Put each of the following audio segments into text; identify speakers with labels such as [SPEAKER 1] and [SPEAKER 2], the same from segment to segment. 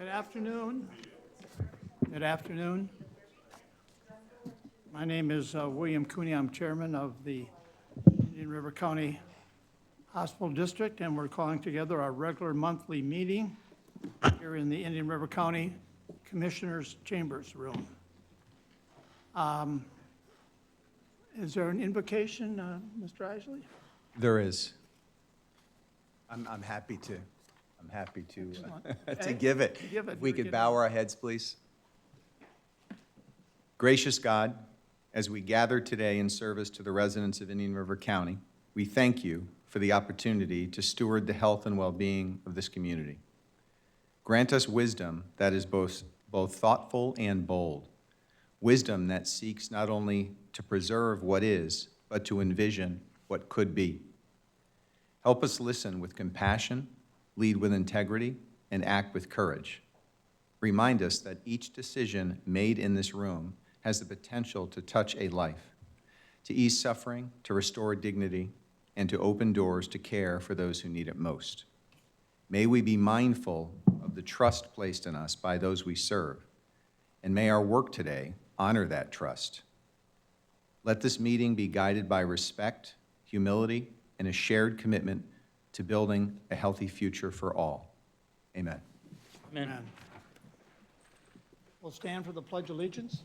[SPEAKER 1] Good afternoon. Good afternoon. My name is William Cooney. I'm chairman of the Indian River County Hospital District, and we're calling together our regular monthly meeting here in the Indian River County Commissioners' Chambers room. Is there an invocation, Mr. Isley?
[SPEAKER 2] There is. I'm happy to. I'm happy to
[SPEAKER 1] Okay.
[SPEAKER 2] give it.
[SPEAKER 1] Give it.
[SPEAKER 2] If we
[SPEAKER 1] You're
[SPEAKER 2] could
[SPEAKER 1] getting-
[SPEAKER 2] bow our heads, please. Gracious God, as we gather today in service to the residents of Indian River County, we thank you for the opportunity to steward the health and well-being of this community. Grant us wisdom that is both thoughtful and bold, wisdom that seeks not only to preserve what is, but to envision what could be. Help us listen with compassion, lead with integrity, and act with courage. Remind us that each decision made in this room has the potential to touch a life, to ease suffering, to restore dignity, and to open doors to care for those who need it most. May we be mindful of the trust placed in us by those we serve, and may our work today honor that trust. Let this meeting be guided by respect, humility, and a shared commitment to building a healthy future for all. Amen.
[SPEAKER 1] Amen. We'll stand for the Pledge of Allegiance.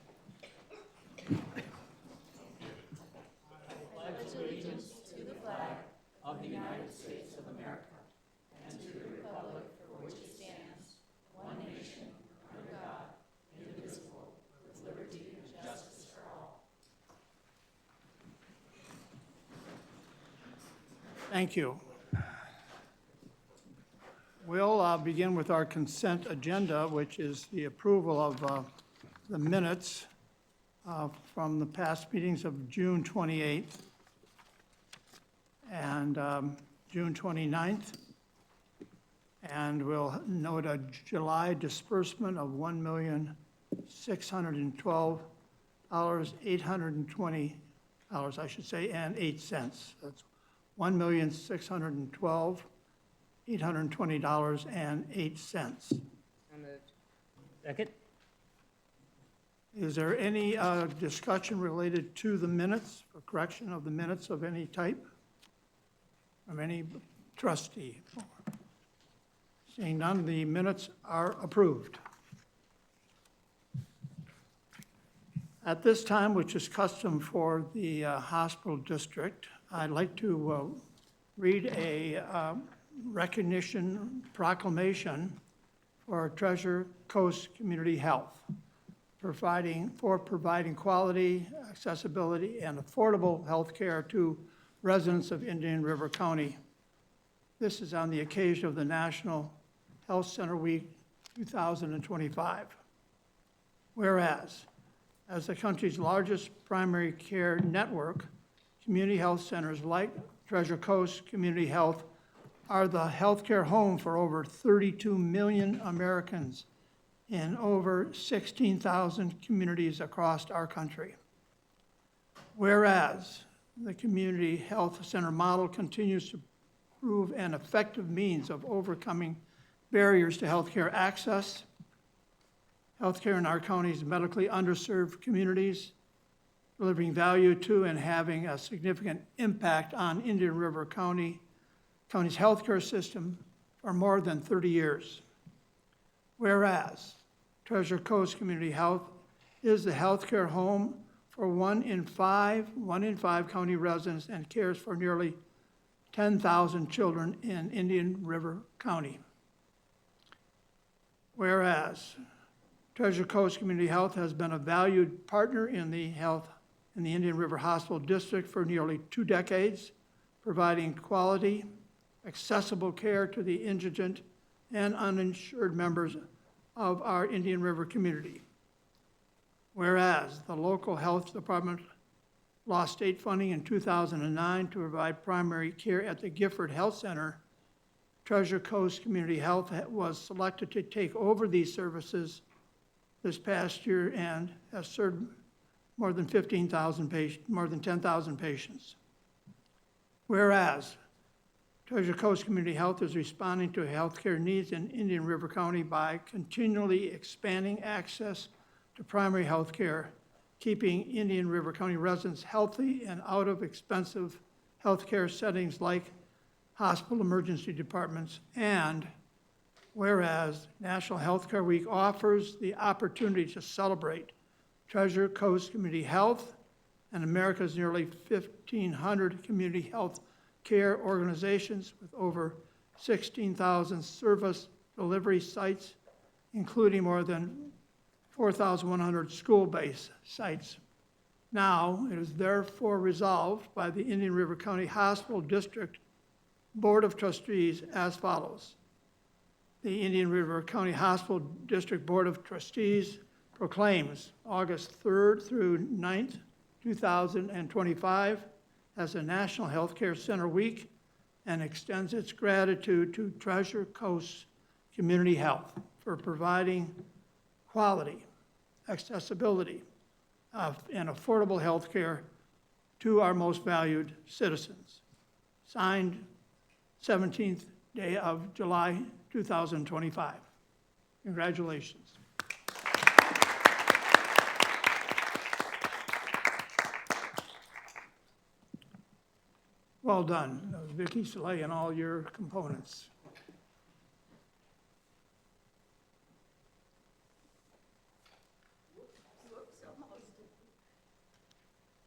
[SPEAKER 1] Thank you. We'll begin with our consent agenda, which is the approval of the minutes from the past meetings of June 28th and June 29th. And we'll note a July disbursement of $1,612,820, I should say, and 8 cents. That's $1,612,820.08.
[SPEAKER 3] So moved.
[SPEAKER 4] Second?
[SPEAKER 1] Is there any discussion related to the minutes, or correction of the minutes of any type from any trustee? Seeing none, the minutes are approved. At this time, which is custom for the hospital district, I'd like to read a recognition proclamation for Treasure Coast Community Health, providing quality, accessibility, and affordable health care to residents of Indian River County. This is on the occasion of the National Health Center Week 2025. Whereas, as the country's largest primary care network, community health centers like Treasure Coast Community Health are the healthcare home for over 32 million Americans in over 16,000 communities across our country. Whereas the community health center model continues to prove an effective means of overcoming barriers to healthcare access, healthcare in our county's medically underserved communities, delivering value to and having a significant impact on Indian River County's healthcare system for more than 30 years. Whereas Treasure Coast Community Health is the healthcare home for one in five county residents and cares for nearly 10,000 children in Indian River County. Whereas Treasure Coast Community Health has been a valued partner in the Indian River Hospital District for nearly 2 decades, providing quality, accessible care to the indigent and uninsured members of our Indian River community. Whereas the local health department lost state funding in 2009 to provide primary care at the Gifford Health Center, Treasure Coast Community Health was selected to take over these services this past year and has served more than 10,000 patients. Whereas Treasure Coast Community Health is responding to healthcare needs in Indian River County by continually expanding access to primary health care, keeping Indian River County residents healthy and out of expensive healthcare settings like hospital emergency departments. And whereas National Healthcare Week offers the opportunity to celebrate Treasure Coast Community Health and America's nearly 1,500 community health care organizations with over 16,000 service delivery sites, including more than 4,100 school-based sites. Now, it is therefore resolved by the Indian River County Hospital District Board of Trustees as follows. The Indian River County Hospital District Board of Trustees proclaims August 3rd through 9th, 2025 as a National Healthcare Center Week and extends its gratitude to Treasure Coast Community Health for providing quality, accessibility, and affordable health care to our most valued citizens. Signed 17th day of July 2025. Congratulations. Well done, Vicki Soleil and all your components.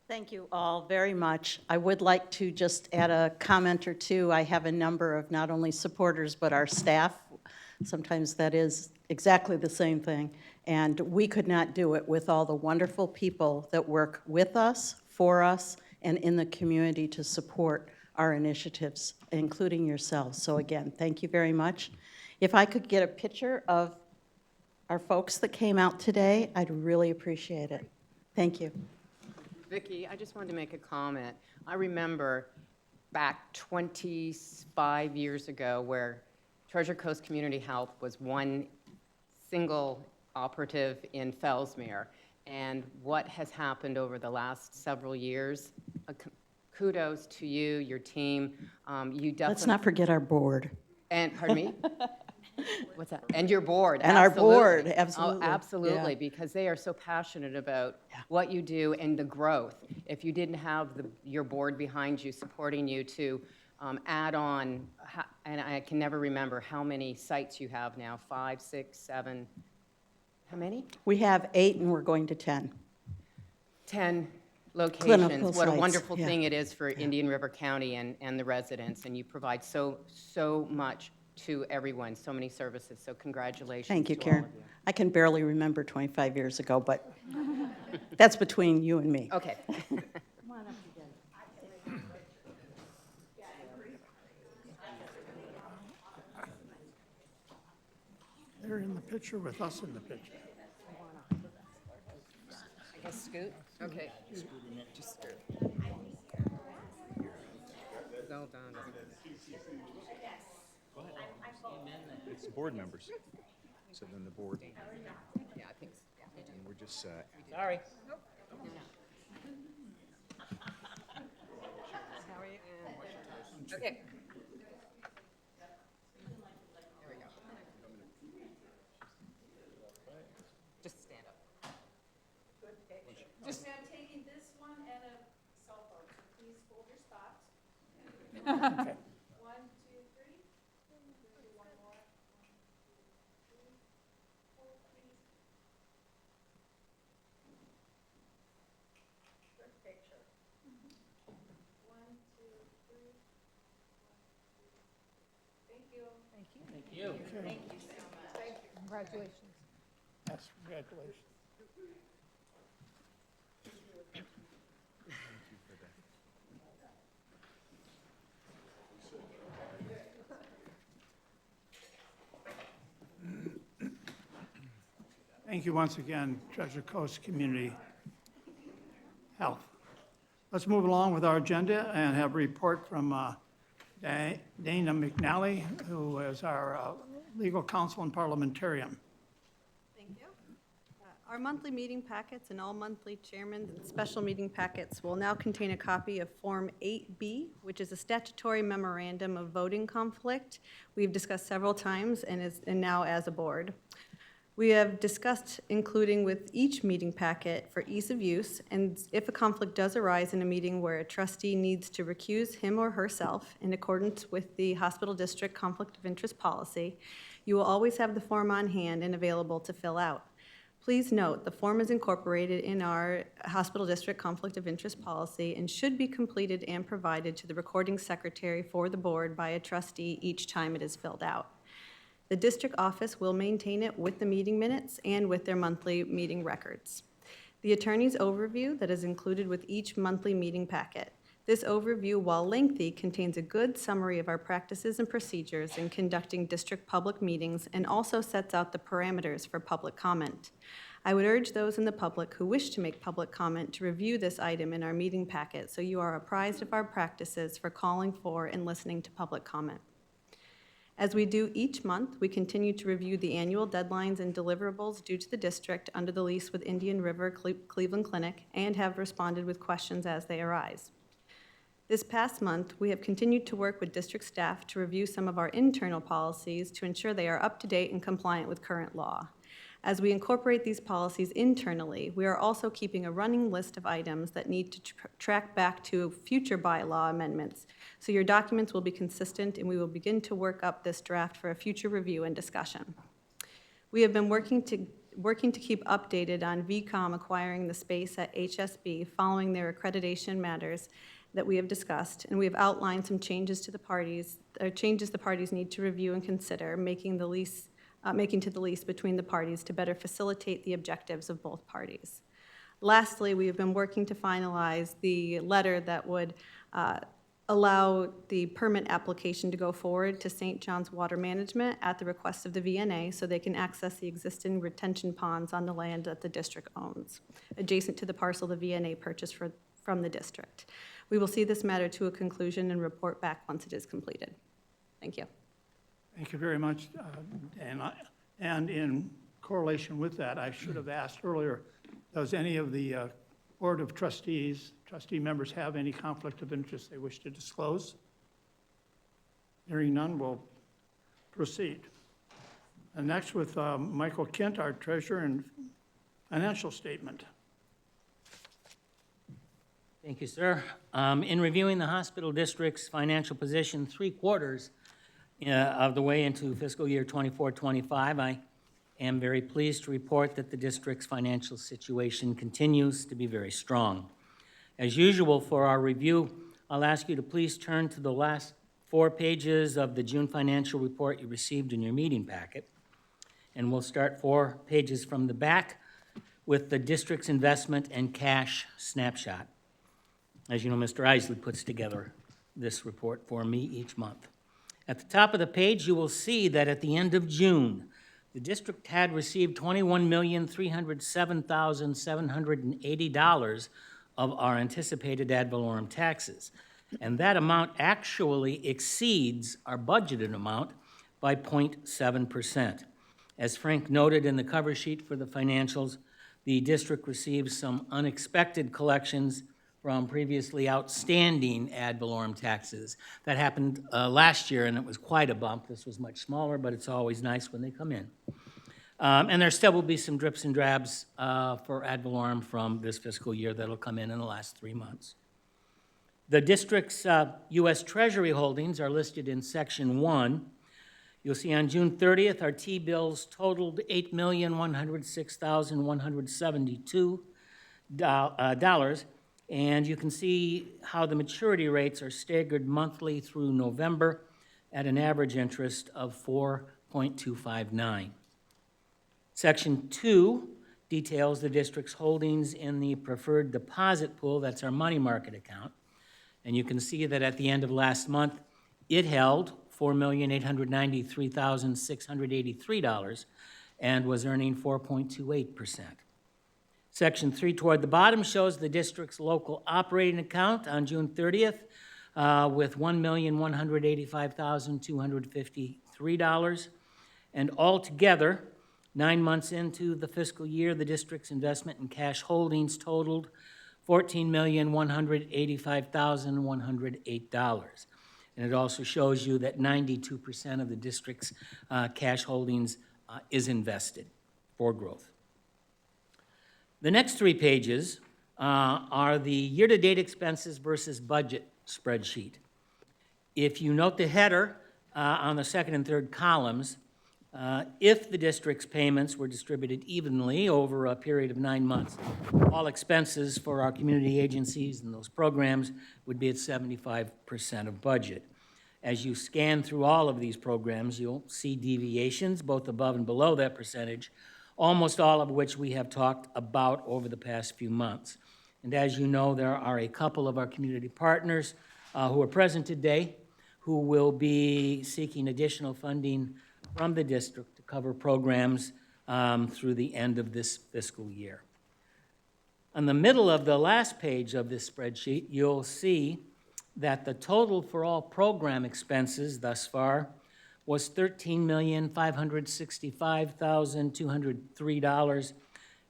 [SPEAKER 4] Thank you all very much. I would like to just add a comment or two. I have a number of not only supporters, but our staff. Sometimes that is exactly the same thing. And we could not do it with all the wonderful people that work with us, for us, and in the community to support our initiatives, including yourselves. So again, thank you very much. If I could get a picture of our folks that came out today, I'd really appreciate it. Thank you.
[SPEAKER 3] Vicki, I just wanted to make a comment. I remember back 25 years ago where Treasure Coast Community Health was one single operative in Fellsmere. And what has happened over the last several years, kudos to you, your team. You definitely.
[SPEAKER 4] Let's not forget our board.
[SPEAKER 3] And, pardon me? What's that? And your board.
[SPEAKER 4] And
[SPEAKER 3] absolutely.
[SPEAKER 4] our board, absolutely.
[SPEAKER 3] Oh, absolutely,
[SPEAKER 4] Yeah.
[SPEAKER 3] because they are so passionate about
[SPEAKER 4] Yeah.
[SPEAKER 3] what you do and the growth. If you didn't have your board behind you, supporting you to add on, and I can never remember how many sites you have now, 5, 6, 7, how many?
[SPEAKER 4] We have 8 and we're going to 10.
[SPEAKER 3] 10
[SPEAKER 4] Clinical
[SPEAKER 3] locations. What a
[SPEAKER 4] sites,
[SPEAKER 3] wonderful
[SPEAKER 4] yeah.
[SPEAKER 3] thing it is for Indian River County and the residents, and you provide so much to everyone, so many services, so congratulations.
[SPEAKER 4] Thank you,
[SPEAKER 3] to all
[SPEAKER 4] Karen.
[SPEAKER 3] of you.
[SPEAKER 4] I can barely remember 25 years ago, but that's between you and me.
[SPEAKER 3] Okay.
[SPEAKER 1] They're in the picture with us in the picture.
[SPEAKER 3] I guess scoot? Okay. Just scoot. No, Don.
[SPEAKER 2] It's board members. So then the board,
[SPEAKER 3] Yeah, I think so.
[SPEAKER 2] and we're just,
[SPEAKER 3] Sorry. Okay. There we go. Just stand up. Just
[SPEAKER 5] I'm taking this one and a cell phone, so please hold your spots.
[SPEAKER 1] Okay.
[SPEAKER 5] 1, 2, 3. Do one more. 1, 2, 3, 4, please. Good picture. 1, 2, 3. 1, 2. Thank you. Thank you.
[SPEAKER 1] Okay.
[SPEAKER 5] Congratulations.
[SPEAKER 1] Yes, congratulations. Thank you once again, Treasure Coast Community Health. Let's move along with our agenda and have a report from Dana McNally, who is our legal counsel and parliamentarian.
[SPEAKER 6] Thank you.
[SPEAKER 5] Our monthly meeting packets and all monthly chairman and special meeting packets will now contain a copy of Form 8B, which is a statutory memorandum of voting conflict we've discussed several times and now as a board. We have discussed including with each meeting packet for ease of use, and if a conflict does arise in a meeting where a trustee needs to recuse him or herself in accordance with the hospital district conflict of interest policy, you will always have the form on hand and available to fill out. Please note, the form is incorporated in our hospital district conflict of interest policy and should be completed and provided to the recording secretary for the board by a trustee each time it is filled out. The district office will maintain it with the meeting minutes and with their monthly meeting records. The attorney's overview that is included with each monthly meeting packet. This overview, while lengthy, contains a good summary of our practices and procedures in conducting district public meetings and also sets out the parameters for public comment. I would urge those in the public who wish to make public comment to review this item in our meeting packet so you are apprised of our practices for calling for and listening to public comment. As we do each month, we continue to review the annual deadlines and deliverables due to the district under the lease with Indian River Cleveland Clinic and have responded with questions as they arise. This past month, we have continued to work with district staff to review some of our internal policies to ensure they are up to date and compliant with current law. As we incorporate these policies internally, we are also keeping a running list of items that need to track back to future bylaw amendments. So your documents will be consistent, and we will begin to work up this draft for a future review and discussion. We have been working to keep updated on VCOM acquiring the space at HSB following their accreditation matters that we have discussed, and we have outlined some changes to the parties need to review and consider making to the lease between the parties to better facilitate the objectives of both parties. Lastly, we have been working to finalize the letter that would allow the permit application to go forward to St. John's Water Management at the request of the VNA so they can access the existing retention ponds on the land that the district owns, adjacent to the parcel the VNA purchased from the district. We will see this matter to a conclusion and report back once it is completed. Thank you.
[SPEAKER 1] Thank you very much, and in correlation with that, I should have asked earlier, does any of the Board of Trustees, trustee members have any conflict of interest they wish to disclose? Hearing none, we'll proceed. And next with Michael Kent, our treasurer, and financial statement.
[SPEAKER 6] Thank you, sir. In reviewing the hospital district's financial position 3 quarters of the way into fiscal year 24-25, I am very pleased to report that the district's financial situation continues to be very strong. As usual for our review, I'll ask you to please turn to the last 4 pages of the June financial report you received in your meeting packet. And we'll start 4 pages from the back with the district's investment and cash snapshot. As you know, Mr. Isley puts together this report for me each month. At the top of the page, you will see that at the end of June, the district had received $21,307,780 of our anticipated ad valorem taxes. And that amount actually exceeds our budgeted amount by 0.7%. As Frank noted in the cover sheet for the financials, the district received some unexpected collections from previously outstanding ad valorem taxes. That happened last year, and it was quite a bump. This was much smaller, but it's always nice when they come in. And there still will be some drips and drabs for ad valorem from this fiscal year that'll come in the last 3 months. The district's U.S. Treasury holdings are listed in Section 1. You'll see on June 30th, our T-bills totaled $8,106,172, and you can see how the maturity rates are staggered monthly through November at an average interest of 4.259. Section 2 details the district's holdings in the preferred deposit pool, that's our money market account, and you can see that at the end of last month, it held $4,893,683 and was earning 4.28%. Section 3 toward the bottom shows the district's local operating account on June 30th with $1,185,253. And altogether, 9 months into the fiscal year, the district's investment in cash holdings totaled $14,185,108. And it also shows you that 92% of the district's cash holdings is invested for growth. The next 3 pages are the year-to-date expenses versus budget spreadsheet. If you note the header on the second and third columns, if the district's payments were distributed evenly over a period of 9 months, all expenses for our community agencies and those programs would be at 75% of budget. As you scan through all of these programs, you'll see deviations, both above and below that percentage, almost all of which we have talked about over the past few months. And as you know, there are a couple of our community partners who are present today who will be seeking additional funding from the district to cover programs through the end of this fiscal year. On the middle of the last page of this spreadsheet, you'll see that the total for all program expenses thus far was $13,565,203,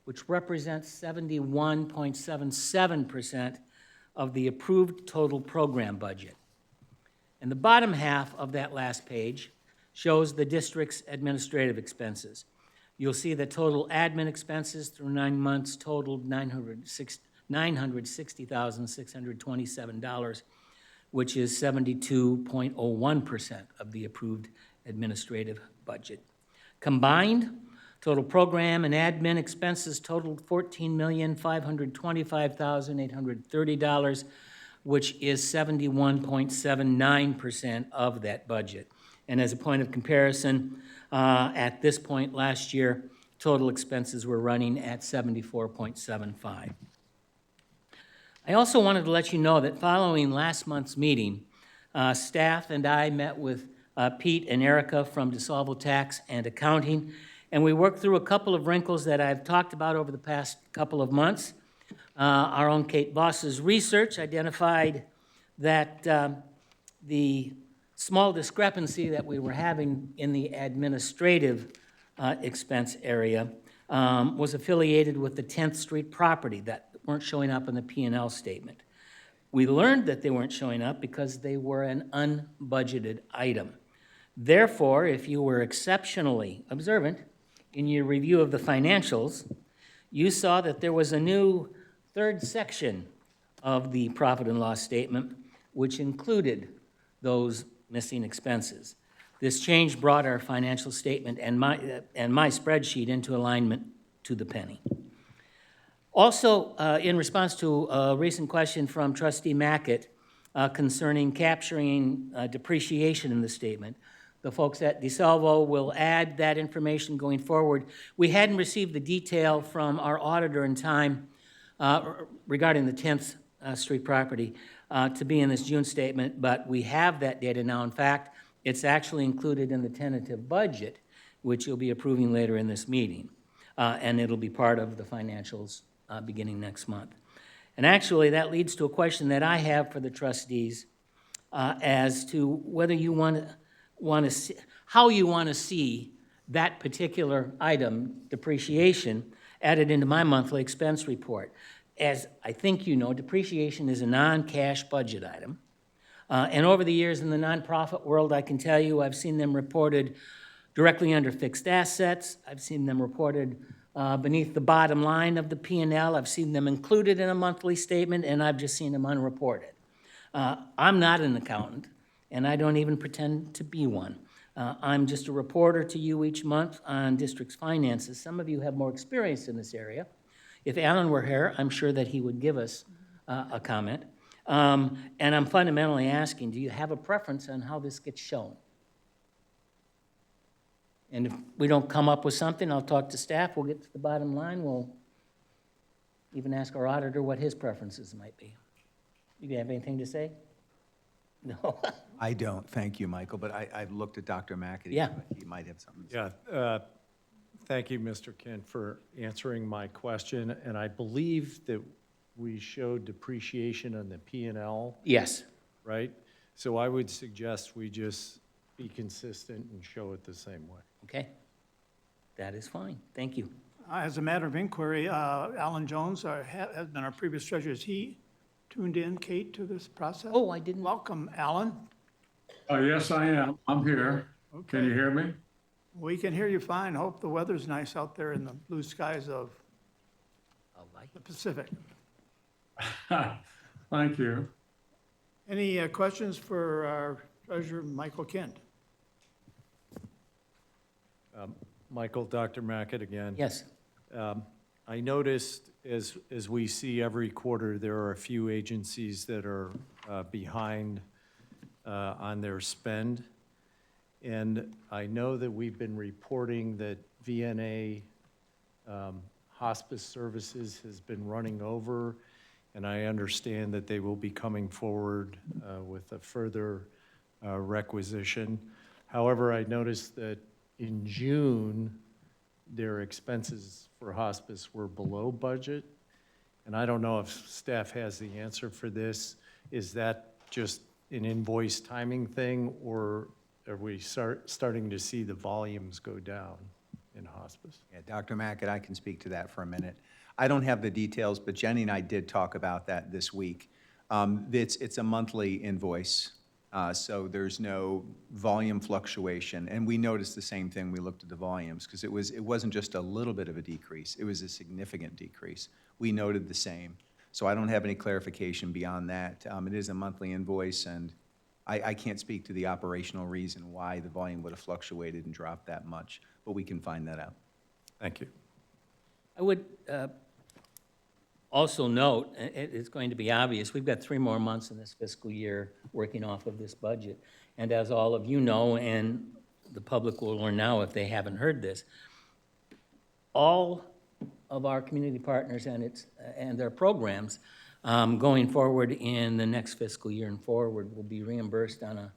[SPEAKER 6] which represents 71.77% of the approved total program budget. And the bottom half of that last page shows the district's administrative expenses. You'll see that total admin expenses through 9 months totaled $960,627, which is 72.01% of the approved administrative budget. Combined, total program and admin expenses totaled $14,525,830, which is 71.79% of that budget. And as a point of comparison, at this point last year, total expenses were running at 74.75. I also wanted to let you know that following last month's meeting, staff and I met with Pete and Erica from DeSalvo Tax and Accounting, and we worked through a couple of wrinkles that I've talked about over the past couple of months. Our own Kate Voss's research identified that the small discrepancy that we were having in the administrative expense area was affiliated with the 10th Street property that weren't showing up in the P&L statement. We learned that they weren't showing up because they were an unbudgeted item. Therefore, if you were exceptionally observant in your review of the financials, you saw that there was a new third section of the profit and loss statement, which included those missing expenses. This change brought our financial statement and my spreadsheet into alignment to the penny. Also, in response to a recent question from Trustee Mackett concerning capturing depreciation in the statement, the folks at DeSalvo will add that information going forward. We hadn't received the detail from our auditor in time regarding the 10th Street property to be in this June statement, but we have that data now. In fact, it's actually included in the tentative budget, which you'll be approving later in this meeting, and it'll be part of the financials beginning next month. And actually, that leads to a question that I have for the trustees as to whether you want to see, how you want to see that particular item, depreciation, added into my monthly expense report. As I think you know, depreciation is a non-cash budget item. And over the years in the nonprofit world, I can tell you I've seen them reported directly under fixed assets. I've seen them reported beneath the bottom line of the P&L. I've seen them included in a monthly statement, and I've just seen them unreported. I'm not an accountant, and I don't even pretend to be one. I'm just a reporter to you each month on district's finances. Some of you have more experience in this area. If Alan were here, I'm sure that he would give us a comment. And I'm fundamentally asking, do you have a preference on how this gets shown? And if we don't come up with something, I'll talk to staff, we'll get to the bottom line, we'll even ask our auditor what his preferences might be. You have anything to say? No?
[SPEAKER 2] I don't, thank you, Michael, but I've looked at Dr. McAdoo.
[SPEAKER 6] Yeah.
[SPEAKER 2] He might have something to say.
[SPEAKER 7] Yeah, thank you, Mr. Kent, for answering my question. And I believe that we showed depreciation on the P&L,
[SPEAKER 6] Yes.
[SPEAKER 7] right? So I would suggest we just be consistent and show it the same way.
[SPEAKER 6] Okay. That is fine. Thank you.
[SPEAKER 1] As a matter of inquiry, Alan Jones has been our previous treasurer. Is he tuned in, Kate, to this process?
[SPEAKER 6] Oh, I didn't.
[SPEAKER 1] Welcome, Alan.
[SPEAKER 8] Yes, I am. I'm here. Can you
[SPEAKER 1] Okay.
[SPEAKER 8] hear me?
[SPEAKER 1] We can hear you fine. Hope the weather's nice out there in the blue skies of the Pacific.
[SPEAKER 8] Thank you.
[SPEAKER 1] Any questions for our treasurer, Michael Kent?
[SPEAKER 7] Michael, Dr. Mackett again.
[SPEAKER 6] Yes.
[SPEAKER 7] I noticed, as we see every quarter, there are a few agencies that are behind on their spend. And I know that we've been reporting that VNA Hospice Services has been running over, and I understand that they will be coming forward with a further requisition. However, I noticed that in June, their expenses for hospice were below budget. And I don't know if staff has the answer for this. Is that just an invoice timing thing, or are we starting to see the volumes go down in hospice?
[SPEAKER 2] Yeah, Dr. Mackett, I can speak to that for a minute. I don't have the details, but Jenny and I did talk about that this week. It's a monthly invoice, so there's no volume fluctuation. And we noticed the same thing. We looked at the volumes, because it wasn't just a little bit of a decrease. It was a significant decrease. We noted the same. So I don't have any clarification beyond that. It is a monthly invoice, and I can't speak to the operational reason why the volume would have fluctuated and dropped that much, but we can find that out.
[SPEAKER 7] Thank you.
[SPEAKER 6] I would also note, it's going to be obvious, we've got 3 more months in this fiscal year working off of this budget. And as all of you know, and the public will learn now if they haven't heard this, all of our community partners and their programs going forward in the next fiscal year and forward will be reimbursed on a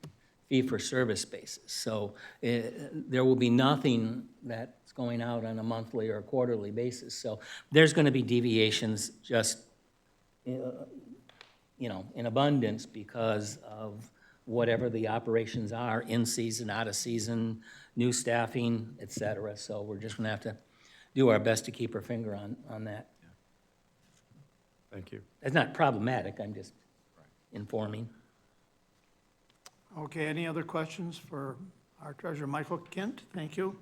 [SPEAKER 6] fee-for-service basis. So there will be nothing that's going out on a monthly or quarterly basis. So there's going to be deviations just, in abundance because of whatever the operations are, in season, out of season, new staffing, et cetera. So we're just going to have to do our best to keep our finger on that.
[SPEAKER 7] Thank you.
[SPEAKER 6] It's not problematic, I'm just informing.
[SPEAKER 1] Okay, any other questions for our treasurer, Michael Kent? Thank you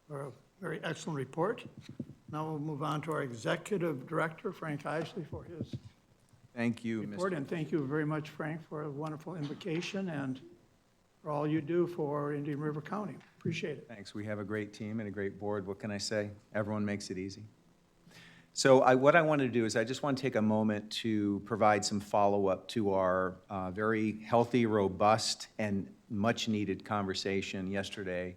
[SPEAKER 1] for a very excellent report. Now we'll move on to our executive director, Frank Isley, for his
[SPEAKER 2] Thank you,
[SPEAKER 1] report.
[SPEAKER 2] Mr.
[SPEAKER 1] And thank you very much, Frank, for a wonderful invocation and for all you do for Indian River County. Appreciate it.
[SPEAKER 2] Thanks. We have a great team and a great board. What can I say? Everyone makes it easy. So what I want to do is I just want to take a moment to provide some follow-up to our very healthy, robust, and much-needed conversation yesterday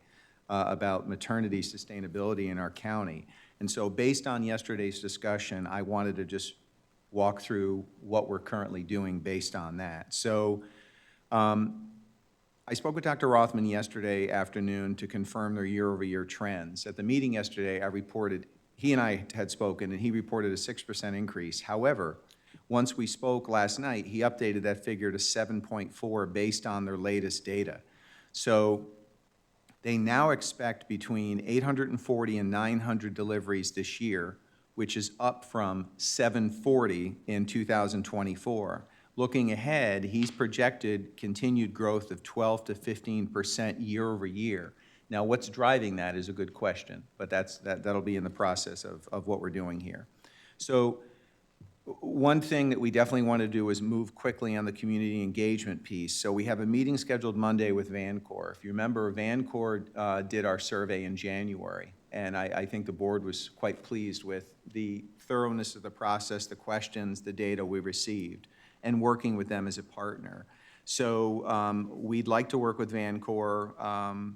[SPEAKER 2] about maternity sustainability in our county. And so based on yesterday's discussion, I wanted to just walk through what we're currently doing based on that. So I spoke with Dr. Rothman yesterday afternoon to confirm their year-over-year trends. At the meeting yesterday, I reported, he and I had spoken, and he reported a 6% increase. However, once we spoke last night, he updated that figure to 7.4 based on their latest data. So they now expect between 840 and 900 deliveries this year, which is up from 740 in 2024. Looking ahead, he's projected continued growth of 12 to 15% year over year. Now, what's driving that is a good question, but that'll be in the process of what we're doing here. So one thing that we definitely want to do is move quickly on the community engagement piece. So we have a meeting scheduled Monday with VanCor. If you remember, VanCor did our survey in January, and I think the board was quite pleased with the thoroughness of the process, the questions, the data we received, and working with them as a partner. So we'd like to work with VanCor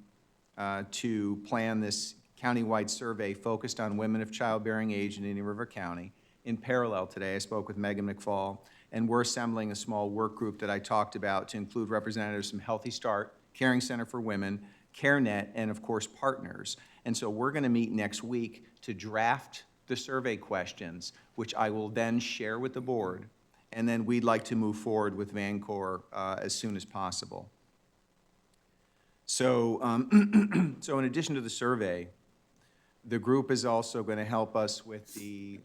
[SPEAKER 2] to plan this countywide survey focused on women of childbearing age in Indian River County. In parallel today, I spoke with Megan McFall, and we're assembling a small work group that I talked about to include representatives from Healthy Start, Caring Center for Women, CareNet, and of course, partners. And so we're gonna meet next week to draft the survey questions, which I will then share with the board, and then we'd like to move forward with VanCor as soon as possible. So, so in addition to the survey, The group is also going to help us with the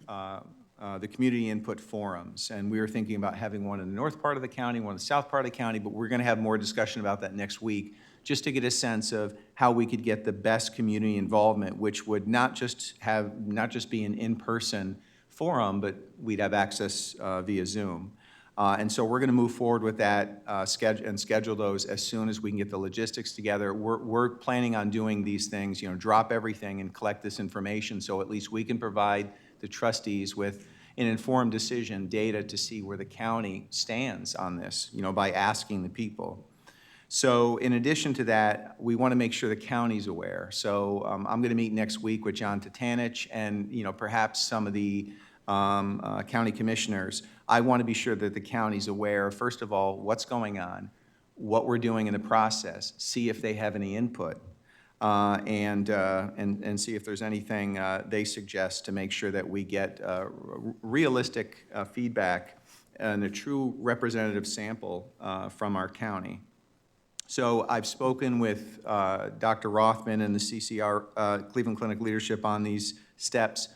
[SPEAKER 2] community input forums. And we were thinking about having one in the north part of the county, one in the south part of the county, but we're going to have more discussion about that next week, just to get a sense of how we could get the best community involvement, which would not just be an in-person forum, but we'd have access via Zoom. And so we're going to move forward with that schedule those as soon as we can get the logistics together. We're planning on doing these things, drop everything and collect this information, so at least we can provide the trustees with an informed decision, data to see where the county stands on this, by asking the people. So in addition to that, we want to make sure the county's aware. So I'm going to meet next week with John Tatanich and, perhaps some of the county commissioners. I want to be sure that the county's aware, first of all, what's going on, what we're doing in the process, see if they have any input, and see if there's anything they suggest to make sure that we get realistic feedback and a true representative sample from our county. So I've spoken with Dr. Rothman and the CCR, Cleveland Clinic leadership, on these steps,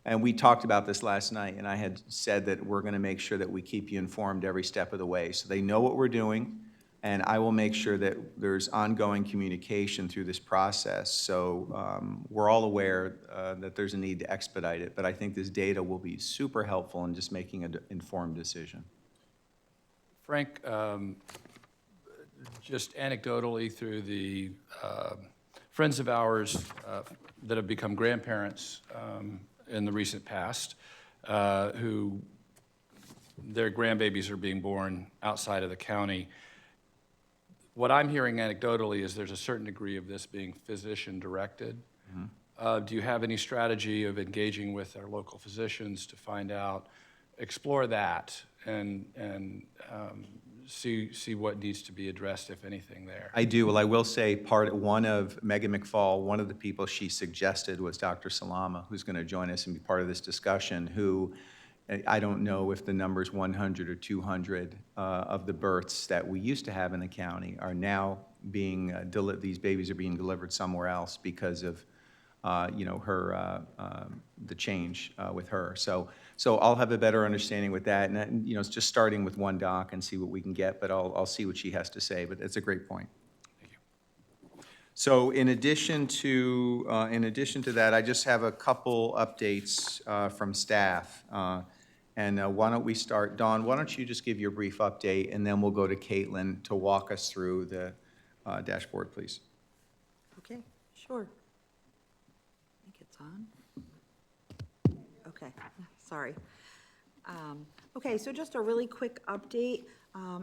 [SPEAKER 2] and we talked about this last night, and I had said that we're going to make sure that we keep you informed every step of the way, so they know what we're doing, and I will make sure that there's ongoing communication through this process. So we're all aware that there's a need to expedite it, but I think this data will be super helpful in just making an informed decision.
[SPEAKER 9] Frank, just anecdotally through the friends of ours that have become grandparents in the recent past, who their grandbabies are being born outside of the county. What I'm hearing anecdotally is there's a certain degree of this being physician-directed. Mm-hmm. Do you have any strategy of engaging with our local physicians to find out, explore that, and see what needs to be addressed, if anything, there?
[SPEAKER 2] I do. Well, I will say one of Megan McFall, one of the people she suggested was Dr. Salama, who's going to join us and be part of this discussion, who I don't know if the number's 100 or 200 of the births that we used to have in the county are now being these babies are being delivered somewhere else because of her the change with her. So I'll have a better understanding with that, and it's just starting with one doc and see what we can get. But I'll see what she has to say. But it's a great point.
[SPEAKER 9] Thank you.
[SPEAKER 2] So in addition to that, I just have a couple updates from staff. And why don't we start, Dawn, why don't you just give your brief update, and then we'll go to Caitlin to walk us through the dashboard, please.
[SPEAKER 10] Okay, sure. I think it's on. Okay, sorry. Okay, so just a really quick update.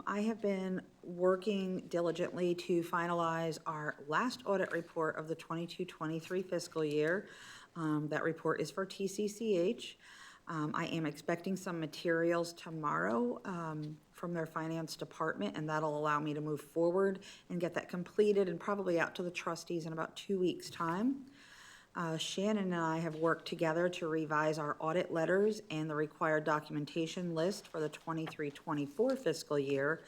[SPEAKER 10] I have been working diligently to finalize our last audit report of the 22-23 fiscal year. That report is for TCCH. I am expecting some materials tomorrow from their finance department, and that'll allow me to move forward and get that completed and probably out to the trustees in about 2 weeks' time. Shannon and I have worked together to revise our audit letters and the required documentation list for the 23-24 fiscal year,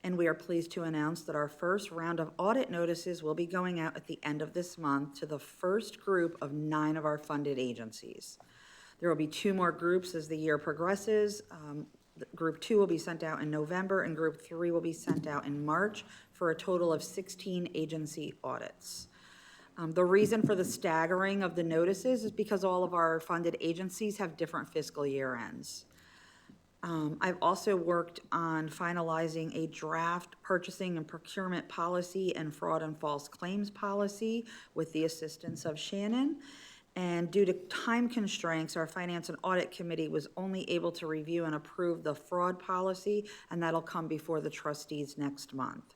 [SPEAKER 10] and we are pleased to announce that our first round of audit notices will be going out at the end of this month to the first group of 9 of our funded agencies. There will be 2 more groups as the year progresses. Group 2 will be sent out in November, and Group 3 will be sent out in March, for a total of 16 agency audits. The reason for the staggering of the notices is because all of our funded agencies have different fiscal year ends. I've also worked on finalizing a draft purchasing and procurement policy and fraud and false claims policy with the assistance of Shannon. And due to time constraints, our Finance and Audit Committee was only able to review and approve the fraud policy, and that'll come before the trustees next month.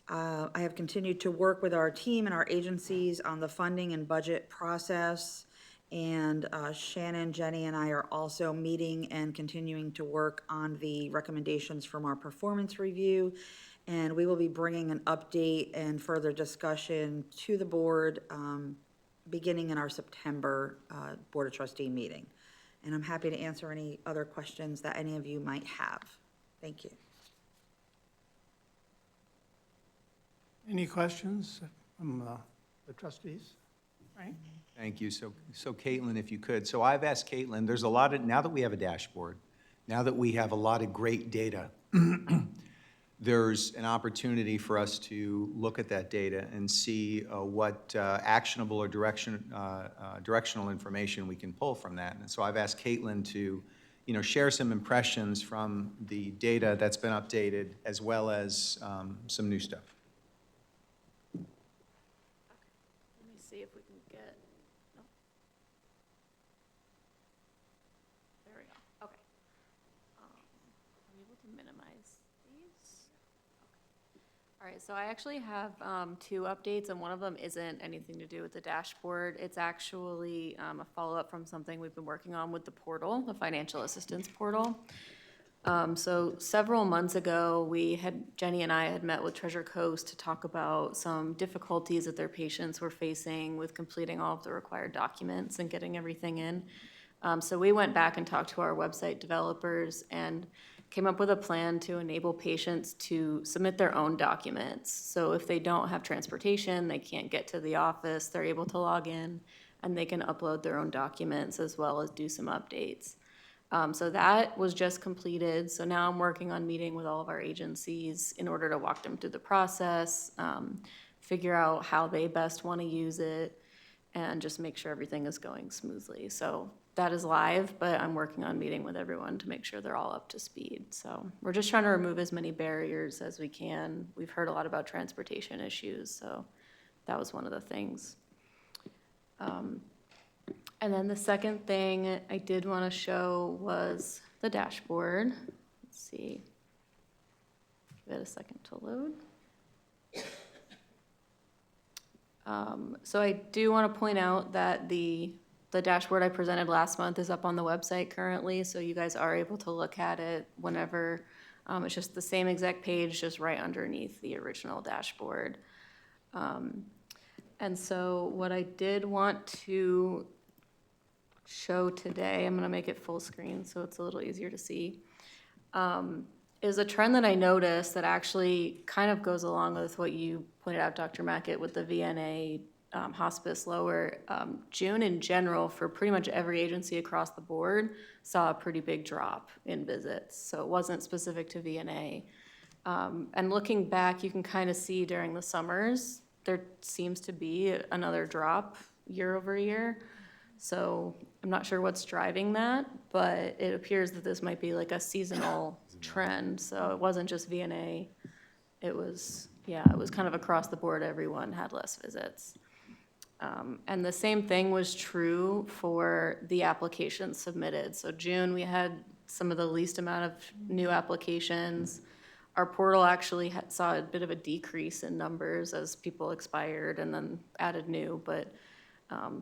[SPEAKER 10] I have continued to work with our team and our agencies on the funding and budget process, and Shannon, Jenny, and I are also meeting and continuing to work on the recommendations from our performance review, and we will be bringing an update and further discussion to the board beginning in our September Board of Trustee meeting. And I'm happy to answer any other questions that any of you might have. Thank you.
[SPEAKER 1] Any questions from the trustees? Frank?
[SPEAKER 2] Thank you. So Caitlin, if you could, so I've asked Caitlin, there's a lot of, now that we have a dashboard, now that we have a lot of great data, there's an opportunity for us to look at that data and see what actionable or directional information we can pull from that. And so I've asked Caitlin to, share some impressions from the data that's been updated, as well as some new stuff.
[SPEAKER 11] Let me see if we can get, oh. There we go, okay. I'm able to minimize these. Okay. All right, so I actually have two updates, and one of them isn't anything to do with the dashboard. It's actually a follow-up from something we've been working on with the portal, the financial assistance portal. So several months ago, Jenny and I had met with Treasure Coast to talk about some difficulties that their patients were facing with completing all of the required documents and getting everything in. So we went back and talked to our website developers and came up with a plan to enable patients to submit their own documents. So if they don't have transportation, they can't get to the office, they're able to log in and they can upload their own documents as well as do some updates. So that was just completed. So now I'm working on meeting with all of our agencies in order to walk them through the process, figure out how they best want to use it, and just make sure everything is going smoothly. So that is live, but I'm working on meeting with everyone to make sure they're all up to speed. So we're just trying to remove as many barriers as we can. We've heard a lot about transportation issues, so that was one of the things. And then the second thing I did want to show was the dashboard. Let's see. Give it a second to load. So I do want to point out that the dashboard I presented last month is up on the website currently, so you guys are able to look at it whenever. It's just the same exact page, just right underneath the original dashboard. And so what I did want to show today, I'm going to make it full screen so it's a little easier to see, is a trend that I noticed that actually kind of goes along with what you pointed out, Dr. Mackett, with the VNA hospice lower. June in general, for pretty much every agency across the board, saw a pretty big drop in visits. So it wasn't specific to VNA. And looking back, you can kind of see during the summers, there seems to be another drop year over year. So I'm not sure what's driving that, but it appears that this might be like a seasonal trend. So it wasn't just VNA. It was kind of across the board, everyone had less visits. And the same thing was true for the applications submitted. So June, we had some of the least amount of new applications. Our portal actually saw a bit of a decrease in numbers as people expired and then added new, but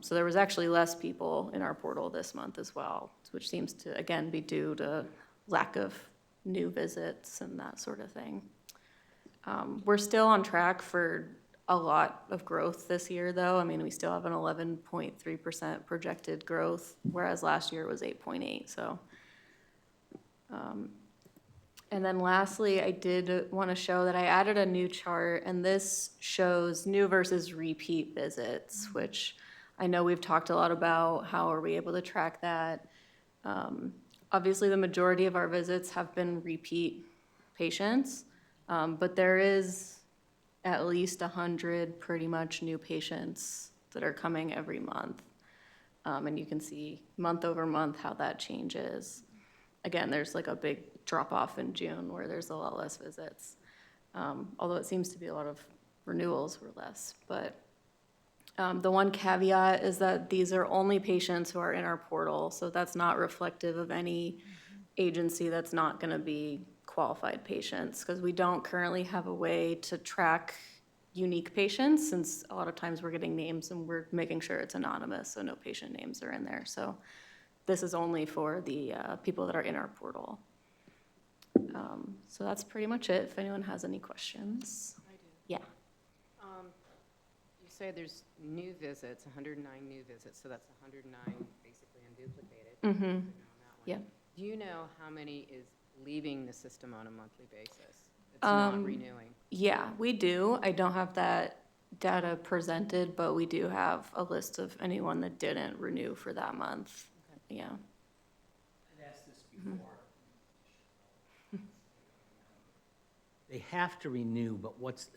[SPEAKER 11] so there was actually less people in our portal this month as well, which seems to, again, be due to lack of new visits and that sort of thing. We're still on track for a lot of growth this year, though. I mean, we still have an 11.3% projected growth, whereas last year it was 8.8%. So, and then lastly, I did want to show that I added a new chart, and this shows new versus repeat visits, which I know we've talked a lot about. How are we able to track that? Obviously, the majority of our visits have been repeat patients, but there is at least 100 pretty much new patients that are coming every month. And you can see month over month how that changes. Again, there's like a big drop off in June where there's a lot less visits. Although it seems to be a lot of renewals were less. But the one caveat is that these are only patients who are in our portal. So that's not reflective of any agency that's not going to be qualified patients, because we don't currently have a way to track unique patients, since a lot of times we're getting names and we're making sure it's anonymous, so no patient names are in there. So this is only for the people that are in our portal. So that's pretty much it. If anyone has any questions.
[SPEAKER 3] I do.
[SPEAKER 11] Yeah.
[SPEAKER 3] You say there's new visits, 109 new visits, so that's 109 basically unduplicated.
[SPEAKER 11] Mm-hmm.
[SPEAKER 3] On that one.
[SPEAKER 11] Yeah.
[SPEAKER 3] Do you know how many is leaving the system on a monthly basis? It's not renewing.
[SPEAKER 11] Yeah, we do. I don't have that data presented, but we do have a list of anyone that didn't renew for that month. Yeah.
[SPEAKER 6] They have to renew, but what's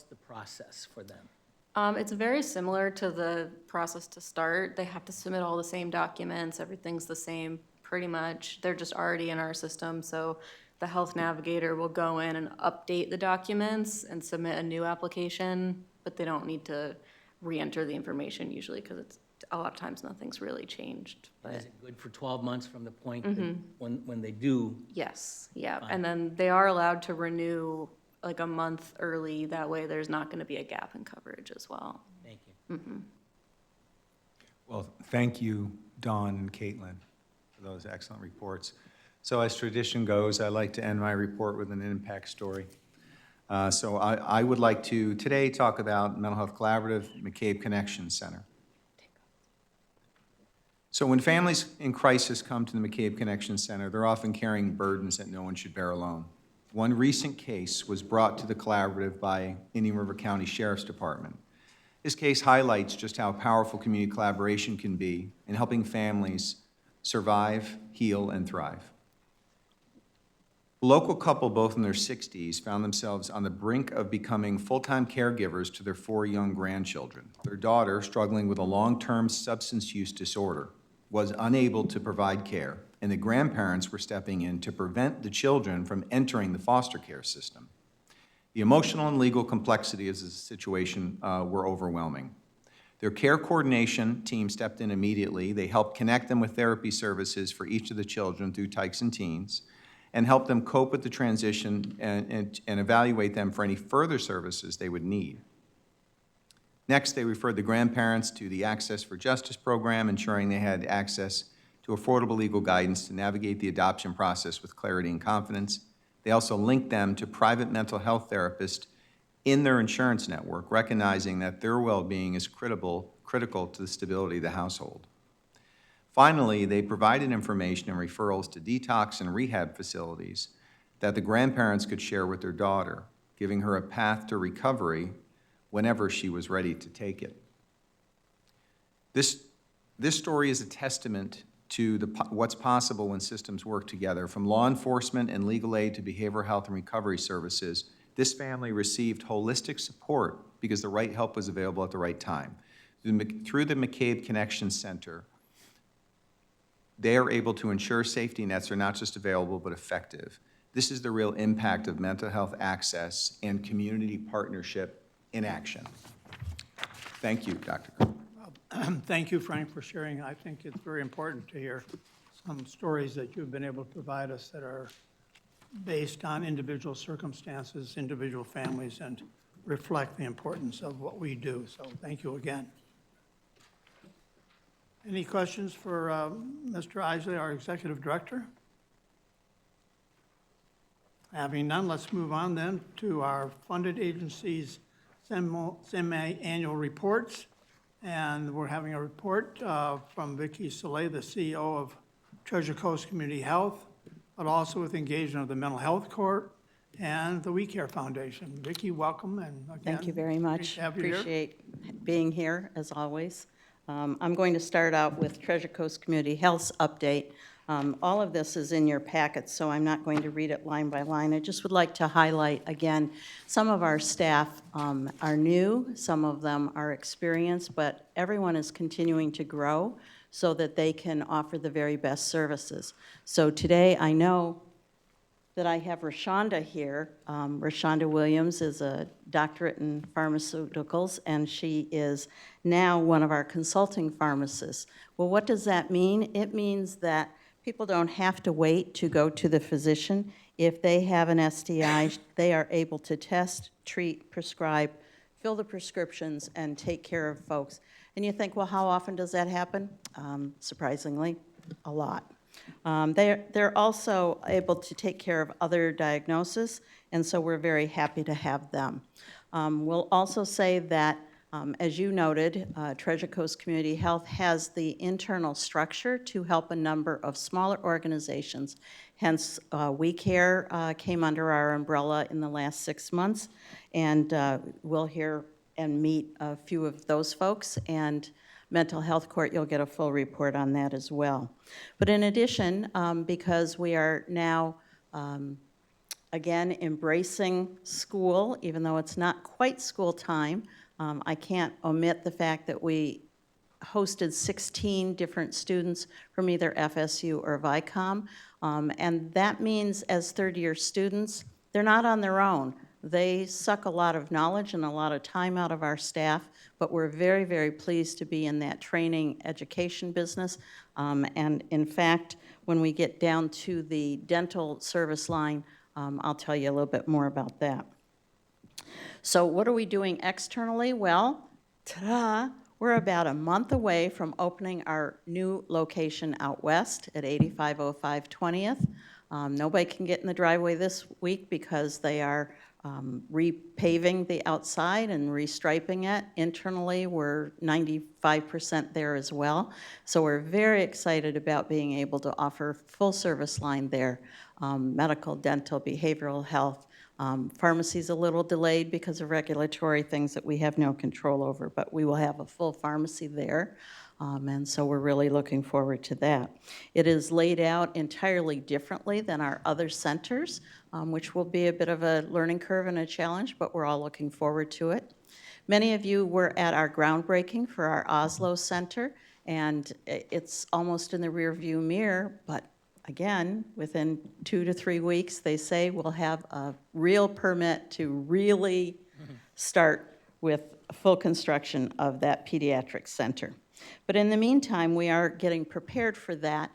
[SPEAKER 6] the process for them?
[SPEAKER 11] It's very similar to the process to start. They have to submit all the same documents. Everything's the same, pretty much. They're just already in our system, so the health navigator will go in and update the documents and submit a new application, but they don't need to re-enter the information usually, because it's, a lot of times nothing's really changed.
[SPEAKER 6] And
[SPEAKER 11] But
[SPEAKER 6] is it good for 12 months from the point that when they do?
[SPEAKER 11] yes, yeah, and then they are allowed to renew like a month early. That way there's not gonna be a gap in coverage as well.
[SPEAKER 6] Thank you.
[SPEAKER 2] Well, thank you, Dawn and Caitlin, for those excellent reports. So as tradition goes, I like to end my report with an impact story. So I would like to today talk about Mental Health Collaborative McCabe Connection Center. So when families in crisis come to the McCabe Connection Center, they're often carrying burdens that no one should bear alone. One recent case was brought to the collaborative by Indian River County Sheriff's Department. This case highlights just how powerful community collaboration can be in helping families survive, heal, and thrive. A local couple, both in their 60s, found themselves on the brink of becoming full-time caregivers to their 4 young grandchildren. Their daughter, struggling with a long-term substance use disorder, was unable to provide care, and the grandparents were stepping in to prevent the children from entering the foster care system. The emotional and legal complexities of the situation were overwhelming. Their care coordination team stepped in immediately. They helped connect them with therapy services for each of the children through Tykes and Teens, and help them cope with the transition and evaluate them for any further services they would need. Next, they referred the grandparents to the Access for Justice program, ensuring they had access to affordable legal guidance to navigate the adoption process with clarity and confidence. They also linked them to private mental health therapists in their insurance network, recognizing that their well-being is critical to the stability of the household. Finally, they provided information and referrals to detox and rehab facilities that the grandparents could share with their daughter, giving her a path to recovery whenever she was ready to take it. This story is a testament to what's possible when systems work together. From law enforcement and legal aid to behavioral health and recovery services, this family received holistic support because the right help was available at the right time. Through the McCabe Connection Center, they are able to ensure safety nets are not just available but effective. This is the real impact of mental health access and community partnership in action. Thank you, Dr. Cook.
[SPEAKER 1] Thank you, Frank, for sharing. I think it's very important to hear some stories that you've been able to provide us that are based on individual circumstances, individual families, and reflect the importance of what we do. So thank you again. Any questions for Mr. Isley, our Executive Director? Having none, let's move on then to our funded agencies' semi-annual reports. And we're having a report from Vicki Soleil, the CEO of Treasure Coast Community Health, but also with engagement of the Mental Health Court and the We Care Foundation. Vicki, welcome, and again,
[SPEAKER 4] Thank you very much.
[SPEAKER 1] great to have you here.
[SPEAKER 4] Appreciate being here, as always. I'm going to start out with Treasure Coast Community Health's update. All of this is in your packets, so I'm not going to read it line by line. I just would like to highlight, again, some of our staff are new, some of them are experienced, but everyone is continuing to grow so that they can offer the very best services. So today, I know that I have Rashonda here. Rashonda Williams is a doctorate in pharmaceuticals, and she is now one of our consulting pharmacists. Well, what does that mean? It means that people don't have to wait to go to the physician. If they have an STI, they are able to test, treat, prescribe, fill the prescriptions, and take care of folks. And you think, well, how often does that happen? Surprisingly, a lot. They're also able to take care of other diagnoses, and so we're very happy to have them. We'll also say that, as you noted, Treasure Coast Community Health has the internal structure to help a number of smaller organizations. Hence, We Care came under our umbrella in the last 6 months, and we'll hear and meet a few of those folks. And mental health court, you'll get a full report on that as well. But in addition, because we are now, again, embracing school, even though it's not quite school time, I can't omit the fact that we hosted 16 different students from either FSU or Vicom. And that means as third-year students, they're not on their own. They suck a lot of knowledge and a lot of time out of our staff, but we're very, very pleased to be in that training education business. And in fact, when we get down to the dental service line, I'll tell you a little bit more about that. So what are we doing externally? Well, ta-da! We're about a month away from opening our new location out west at 8505 20th. Nobody can get in the driveway this week because they are repaving the outside and restriping it. Internally, we're 95% there as well. So we're very excited about being able to offer full service line there, medical, dental, behavioral health. Pharmacy's a little delayed because of regulatory things that we have no control over, but we will have a full pharmacy there. And so we're really looking forward to that. It is laid out entirely differently than our other centers, which will be a bit of a learning curve and a challenge, but we're all looking forward to it. Many of you were at our groundbreaking for our Oslo Center, and it's almost in the rearview mirror, but again, within 2 to 3 weeks, they say we'll have a real permit to really start with full construction of that pediatric center. But in the meantime, we are getting prepared for that.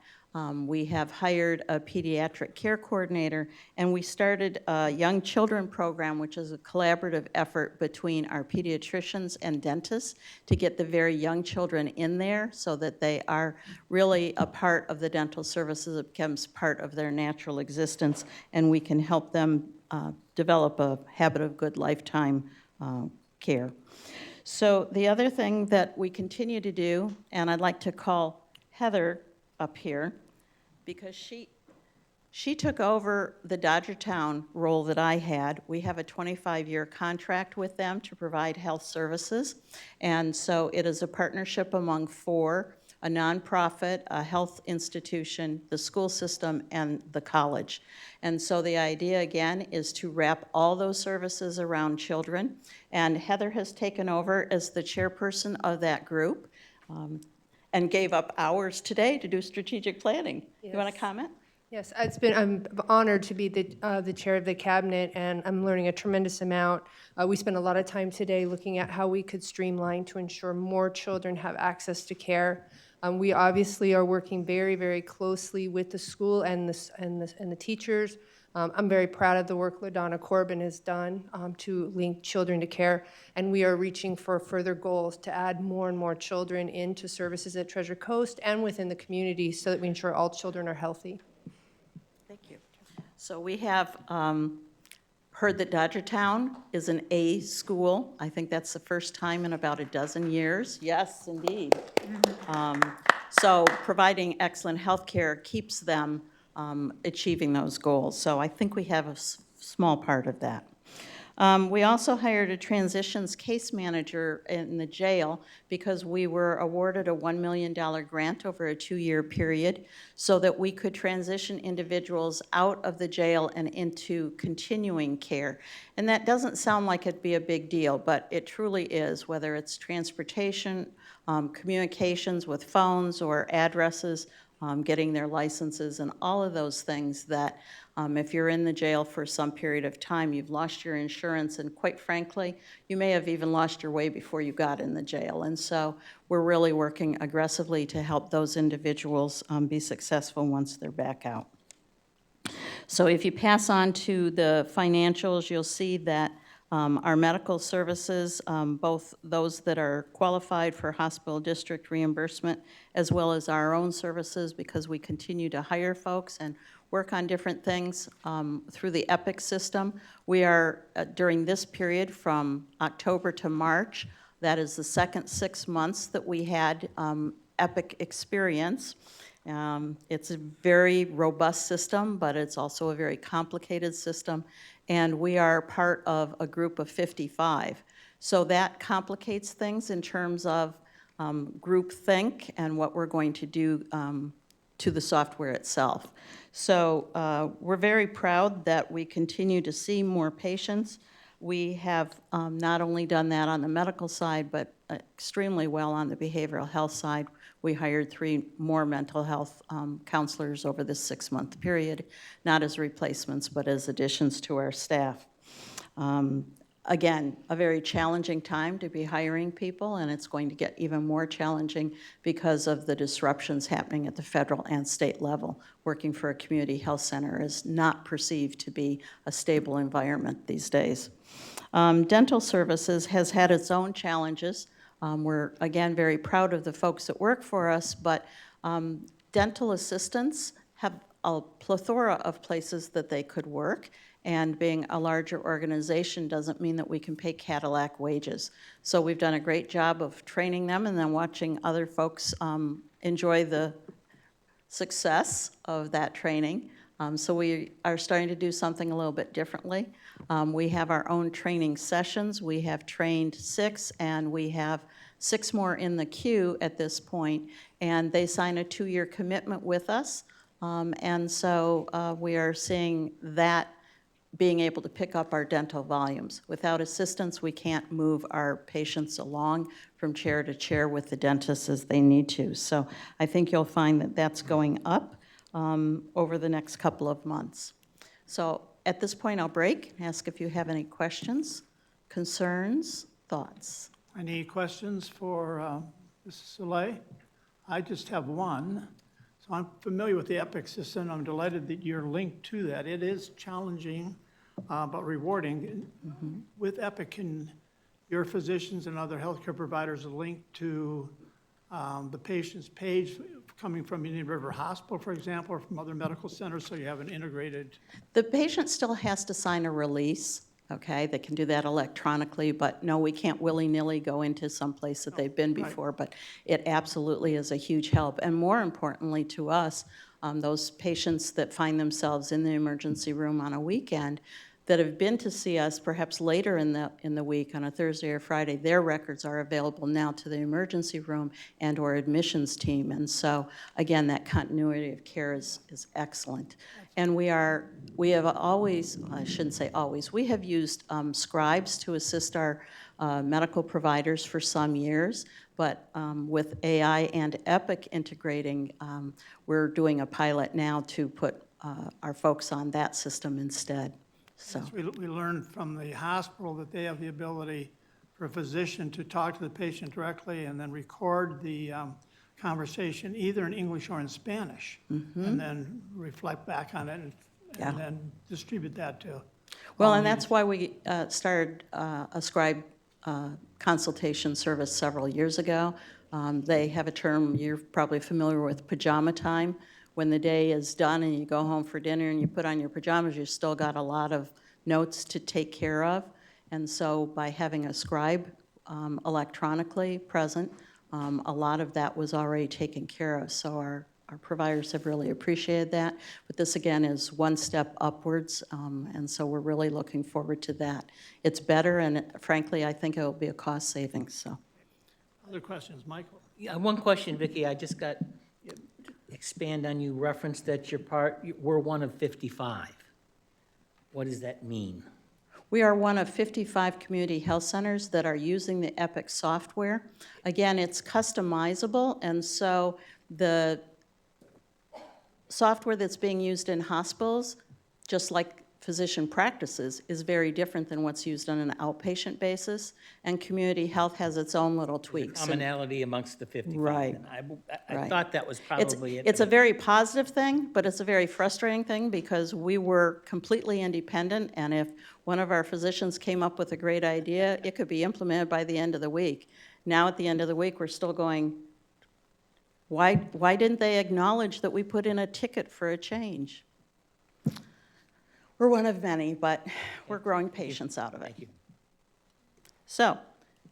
[SPEAKER 4] We have hired a pediatric care coordinator, and we started a young children program, which is a collaborative effort between our pediatricians and dentists to get the very young children in there so that they are really a part of the dental services. It becomes part of their natural existence, and we can help them develop a habit of good lifetime care. So the other thing that we continue to do, and I'd like to call Heather up here, because she took over the Dodgertown role that I had. We have a 25-year contract with them to provide health services, and so it is a partnership among 4, a nonprofit, a health institution, the school system, and the college. And so the idea, again, is to wrap all those services around children, and Heather has taken over as the chairperson of that group, and gave up hours today to do strategic planning. You want to comment?
[SPEAKER 12] Yes, I'm honored to be the chair of the cabinet, and I'm learning a tremendous amount. We spent a lot of time today looking at how we could streamline to ensure more children have access to care. We obviously are working very, very closely with the school and the teachers. I'm very proud of the work LaDonna Corbin has done to link children to care, and we are reaching for further goals to add more and more children into services at Treasure Coast and within the community so that we ensure all children are healthy.
[SPEAKER 4] Thank you. So we have heard that Dodgertown is an A school. I think that's the first time in about a dozen years. Yes, indeed. So providing excellent health care keeps them achieving those goals. So I think we have a small part of that. We also hired a transitions case manager in the jail because we were awarded a $1 million grant over a 2-year period so that we could transition individuals out of the jail and into continuing care. And that doesn't sound like it'd be a big deal, but it truly is, whether it's transportation, communications with phones or addresses, getting their licenses, and all of those things that if you're in the jail for some period of time, you've lost your insurance, and quite frankly, you may have even lost your way before you got in the jail. And so we're really working aggressively to help those individuals be successful once they're back out. So if you pass on to the financials, you'll see that our medical services, both those that are qualified for hospital district reimbursement, as well as our own services, because we continue to hire folks and work on different things through the EPIC system. We are, during this period from October to March, that is the second 6 months that we had EPIC experience. It's a very robust system, but it's also a very complicated system, and we are part of a group of 55. So that complicates things in terms of groupthink and what we're going to do to the software itself. So we're very proud that we continue to see more patients. We have not only done that on the medical side, but extremely well on the behavioral health side. We hired 3 more mental health counselors over this 6-month period, not as replacements, but as additions to our staff. Again, a very challenging time to be hiring people, and it's going to get even more challenging because of the disruptions happening at the federal and state level. Working for a community health center is not perceived to be a stable environment these days. Dental services has had its own challenges. We're, again, very proud of the folks that work for us, but dental assistants have a plethora of places that they could work, and being a larger organization doesn't mean that we can pay Cadillac wages. So we've done a great job of training them and then watching other folks enjoy the success of that training. So we are starting to do something a little bit differently. We have our own training sessions. We have trained 6, and we have 6 more in the queue at this point, and they sign a 2-year commitment with us. And so we are seeing that being able to pick up our dental volumes. Without assistance, we can't move our patients along from chair to chair with the dentists as they need to. So I think you'll find that that's going up over the next couple of months. So at this point, I'll break and ask if you have any questions, concerns, thoughts.
[SPEAKER 1] Any questions for Mrs. Soleil? I just have one. So I'm familiar with the EPIC system. I'm delighted that you're linked to that. It is challenging, but rewarding. With EPIC, can your physicians and other healthcare providers link to the patient's page coming from Indian River Hospital, for example, or from other medical centers, so you have an integrated?
[SPEAKER 4] The patient still has to sign a release. Okay, they can do that electronically, but no, we can't willy-nilly go into some place that they've been before, but it absolutely is a huge help. And more importantly to us, those patients that find themselves in the emergency room on a weekend that have been to see us perhaps later in the week on a Thursday or Friday, their records are available now to the emergency room and or admissions team. And so, again, that continuity of care is excellent. And we have always, I shouldn't say always, we have used scribes to assist our medical providers for some years, but with AI and EPIC integrating, we're doing a pilot now to put our folks on that system instead. So.
[SPEAKER 1] Yes, we learned from the hospital that they have the ability for a physician to talk to the patient directly and then record the conversation either in English or in Spanish, and then reflect back on it and then distribute that to.
[SPEAKER 4] Well, and that's why we started a scribe consultation service several years ago. They have a term you're probably familiar with, pajama time. When the day is done and you go home for dinner and you put on your pajamas, you've still got a lot of notes to take care of. And so by having a scribe electronically present, a lot of that was already taken care of. So our providers have really appreciated that. But this, again, is one step upwards, and so we're really looking forward to that. It's better, and frankly, I think it will be a cost savings, so.
[SPEAKER 1] Other questions, Michael?
[SPEAKER 6] Yeah, one question, Vicki, I just got, expand on, you referenced that we're one of 55. What does that mean?
[SPEAKER 4] We are one of 55 community health centers that are using the EPIC software. Again, it's customizable, and so the software that's being used in hospitals, just like physician practices, is very different than what's used on an outpatient basis, and community health has its own little tweaks.
[SPEAKER 6] Commonality amongst the 55.
[SPEAKER 4] Right.
[SPEAKER 6] And I
[SPEAKER 4] Right.
[SPEAKER 6] thought that was probably it.
[SPEAKER 4] It's a very positive thing, but it's a very frustrating thing because we were completely independent, and if one of our physicians came up with a great idea, it could be implemented by the end of the week. Now, at the end of the week, we're still going, why didn't they acknowledge that we put in a ticket for a change? We're one of many, but we're growing patience out of it.
[SPEAKER 6] Thank you.
[SPEAKER 4] So,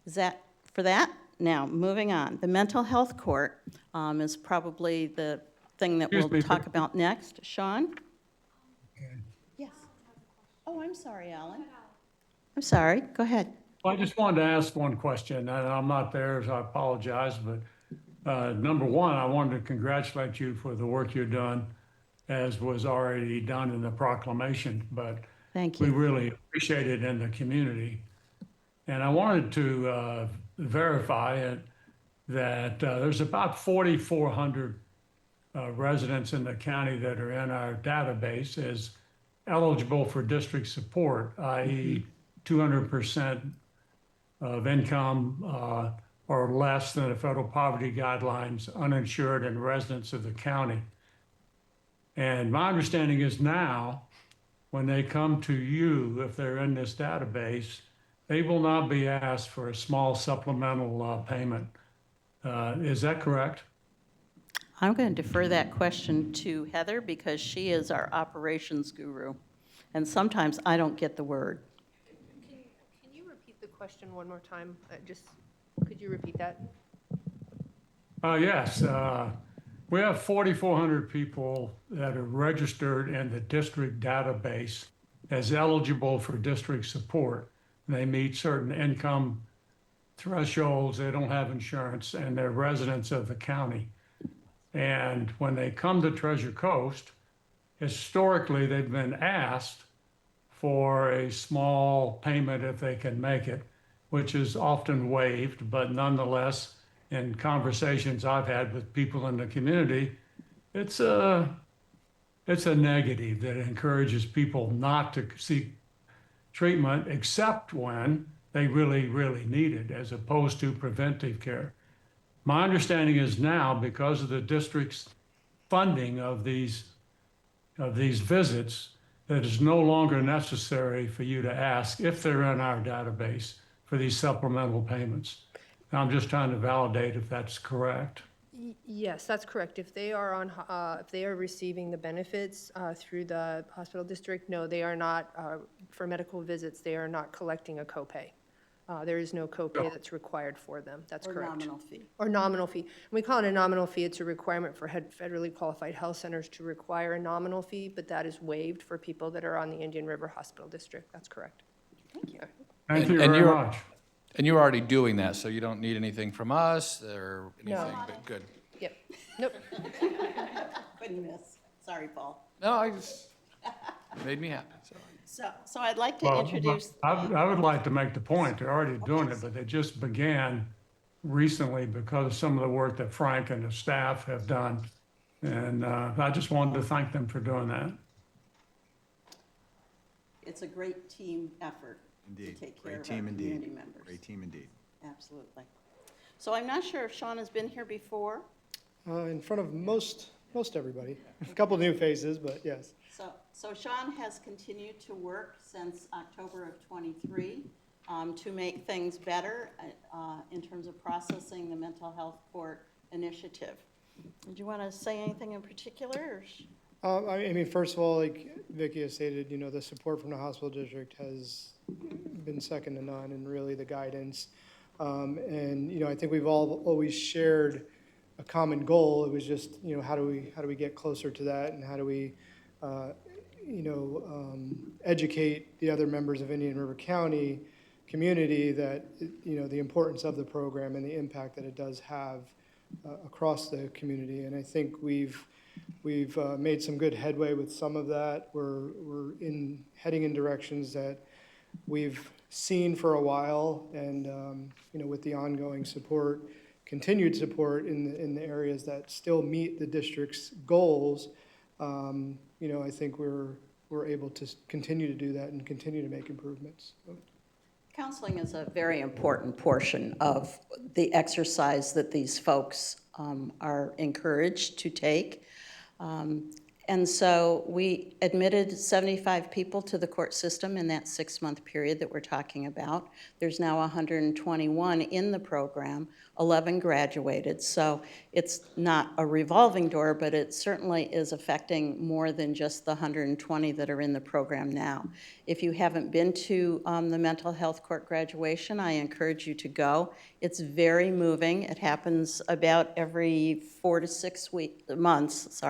[SPEAKER 4] is that for that? Now, moving on. The mental health court is probably the thing that
[SPEAKER 8] Excuse
[SPEAKER 4] we'll
[SPEAKER 8] me,
[SPEAKER 4] talk about next. Sean? Yes. Oh, I'm sorry, Alan. I'm sorry. Go ahead.
[SPEAKER 8] I just wanted to ask one question, and I'm not there, so I apologize, but number one, I wanted to congratulate you for the work you've done, as was already done in the proclamation, but
[SPEAKER 4] Thank
[SPEAKER 8] we
[SPEAKER 4] you.
[SPEAKER 8] really appreciate it in the community. And I wanted to verify it, that there's about 4,400 residents in the county that are in our database as eligible for district support, i.e. 200% of income or less than the federal poverty guidelines, uninsured and residents of the county. And my understanding is now, when they come to you, if they're in this database, they will not be asked for a small supplemental payment. Is that correct?
[SPEAKER 4] I'm going to defer that question to Heather because she is our operations guru. And sometimes I don't get the word.
[SPEAKER 12] Can you repeat the question one more time? Could you repeat that?
[SPEAKER 8] Yes. We have 4,400 people that are registered in the district database as eligible for district support. They meet certain income thresholds, they don't have insurance, and they're residents of the county. And when they come to Treasure Coast, historically, they've been asked for a small payment if they can make it, which is often waived, but nonetheless, in conversations I've had with people in the community, it's a negative that encourages people not to seek treatment except when they really, really need it, as opposed to preventive care. My understanding is now, because of the district's funding of these visits, that it's no longer necessary for you to ask if they're in our database for these supplemental payments. I'm just trying to validate if that's correct.
[SPEAKER 12] Yes, that's correct. If they are if they are receiving the benefits through the hospital district, no, they are not, for medical visits, they are not collecting a copay. There is no copay that's required for them. That's correct.
[SPEAKER 4] Or nominal fee.
[SPEAKER 12] Or nominal fee. When we call it a nominal fee, it's a requirement for federally qualified health centers to require a nominal fee, but that is waived for people that are on the Indian River Hospital District. That's correct.
[SPEAKER 4] Thank you.
[SPEAKER 8] Thank you
[SPEAKER 9] And
[SPEAKER 8] very
[SPEAKER 9] you're-
[SPEAKER 8] much.
[SPEAKER 9] And you're already doing that, so you don't need anything from us or anything, but good.
[SPEAKER 12] Yep. Nope.
[SPEAKER 4] Couldn't miss. Sorry, Paul.
[SPEAKER 9] No, I just, made me happy, so.
[SPEAKER 4] So I'd like to
[SPEAKER 8] Well,
[SPEAKER 4] introduce.
[SPEAKER 8] I would like to make the point, they're already doing it, but they just began recently because of some of the work that Frank and the staff have done. And I just wanted to thank them for doing that.
[SPEAKER 4] It's a great team effort to
[SPEAKER 2] Indeed.
[SPEAKER 4] take care
[SPEAKER 2] Great
[SPEAKER 4] of our
[SPEAKER 2] team indeed.
[SPEAKER 4] community members.
[SPEAKER 2] Great team indeed.
[SPEAKER 4] Absolutely. So I'm not sure if Sean has been here before.
[SPEAKER 13] In front of most everybody. A couple new faces, but yes.
[SPEAKER 4] So Sean has continued to work since October of '23 to make things better in terms of processing the mental health court initiative. Did you want to say anything in particular? Or
[SPEAKER 13] I mean, first of all, like Vicki has stated, the support from the hospital district has been second to none, and really the guidance. And I think we've all always shared a common goal. It was just, how do we get closer to that, and how do we, educate the other members of Indian River County community that, the importance of the program and the impact that it does have across the community. And I think we've made some good headway with some of that. We're heading in directions that we've seen for a while, and with the ongoing support, continued support in the areas that still meet the district's goals, I think we're able to continue to do that and continue to make improvements.
[SPEAKER 4] counseling is a very important portion of the exercise that these folks are encouraged to take. And so we admitted 75 people to the court system in that 6-month period that we're talking about. There's now 121 in the program, 11 graduated. So it's not a revolving door, but it certainly is affecting more than just the 120 that are in the program now. If you haven't been to the mental health court graduation, I encourage you to go. It's very moving. It happens about every 4 to 6 months.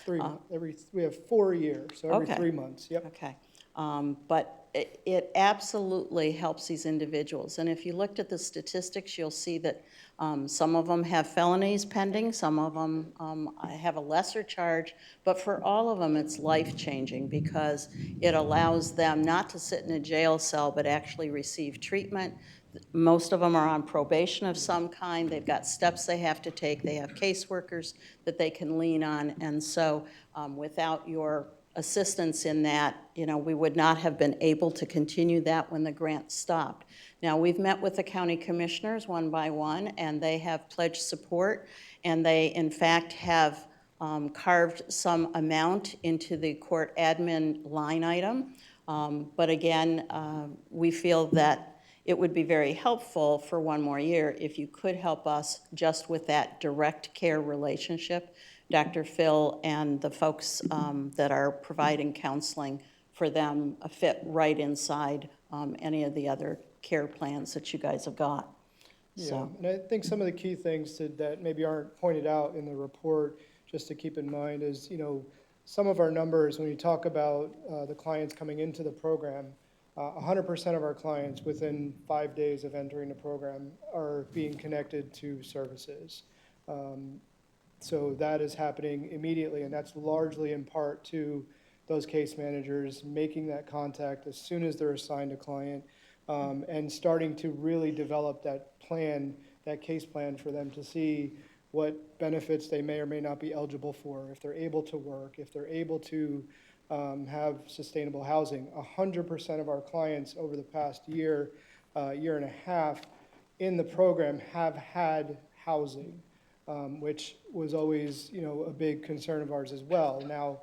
[SPEAKER 13] 3 months. We have 4 a year, so every
[SPEAKER 4] Okay.
[SPEAKER 13] 3 months. Yep.
[SPEAKER 4] Okay. But it absolutely helps these individuals. And if you looked at the statistics, you'll see that some of them have felonies pending, some of them have a lesser charge, but for all of them, it's life-changing because it allows them not to sit in a jail cell, but actually receive treatment. Most of them are on probation of some kind. They've got steps they have to take. They have caseworkers that they can lean on. And so without your assistance in that, we would not have been able to continue that when the grant stopped. Now, we've met with the county commissioners one by one, and they have pledged support, and they, in fact, have carved some amount into the court admin line item. But again, we feel that it would be very helpful for one more year if you could help us just with that direct care relationship. Dr. Phil and the folks that are providing counseling for them fit right inside any of the other care plans that you guys have got.
[SPEAKER 13] Yeah,
[SPEAKER 4] So,
[SPEAKER 13] and I think some of the key things that maybe aren't pointed out in the report, just to keep in mind, is, some of our numbers, when you talk about the clients coming into the program, 100% of our clients within 5 days of entering the program are being connected to services. So that is happening immediately, and that's largely in part to those case managers making that contact as soon as they're assigned a client, and starting to really develop that plan, that case plan for them to see what benefits they may or may not be eligible for, if they're able to work, if they're able to have sustainable housing. 100% of our clients over the past year, year and a half in the program have had housing. Which was always, a big concern of ours as well. Now,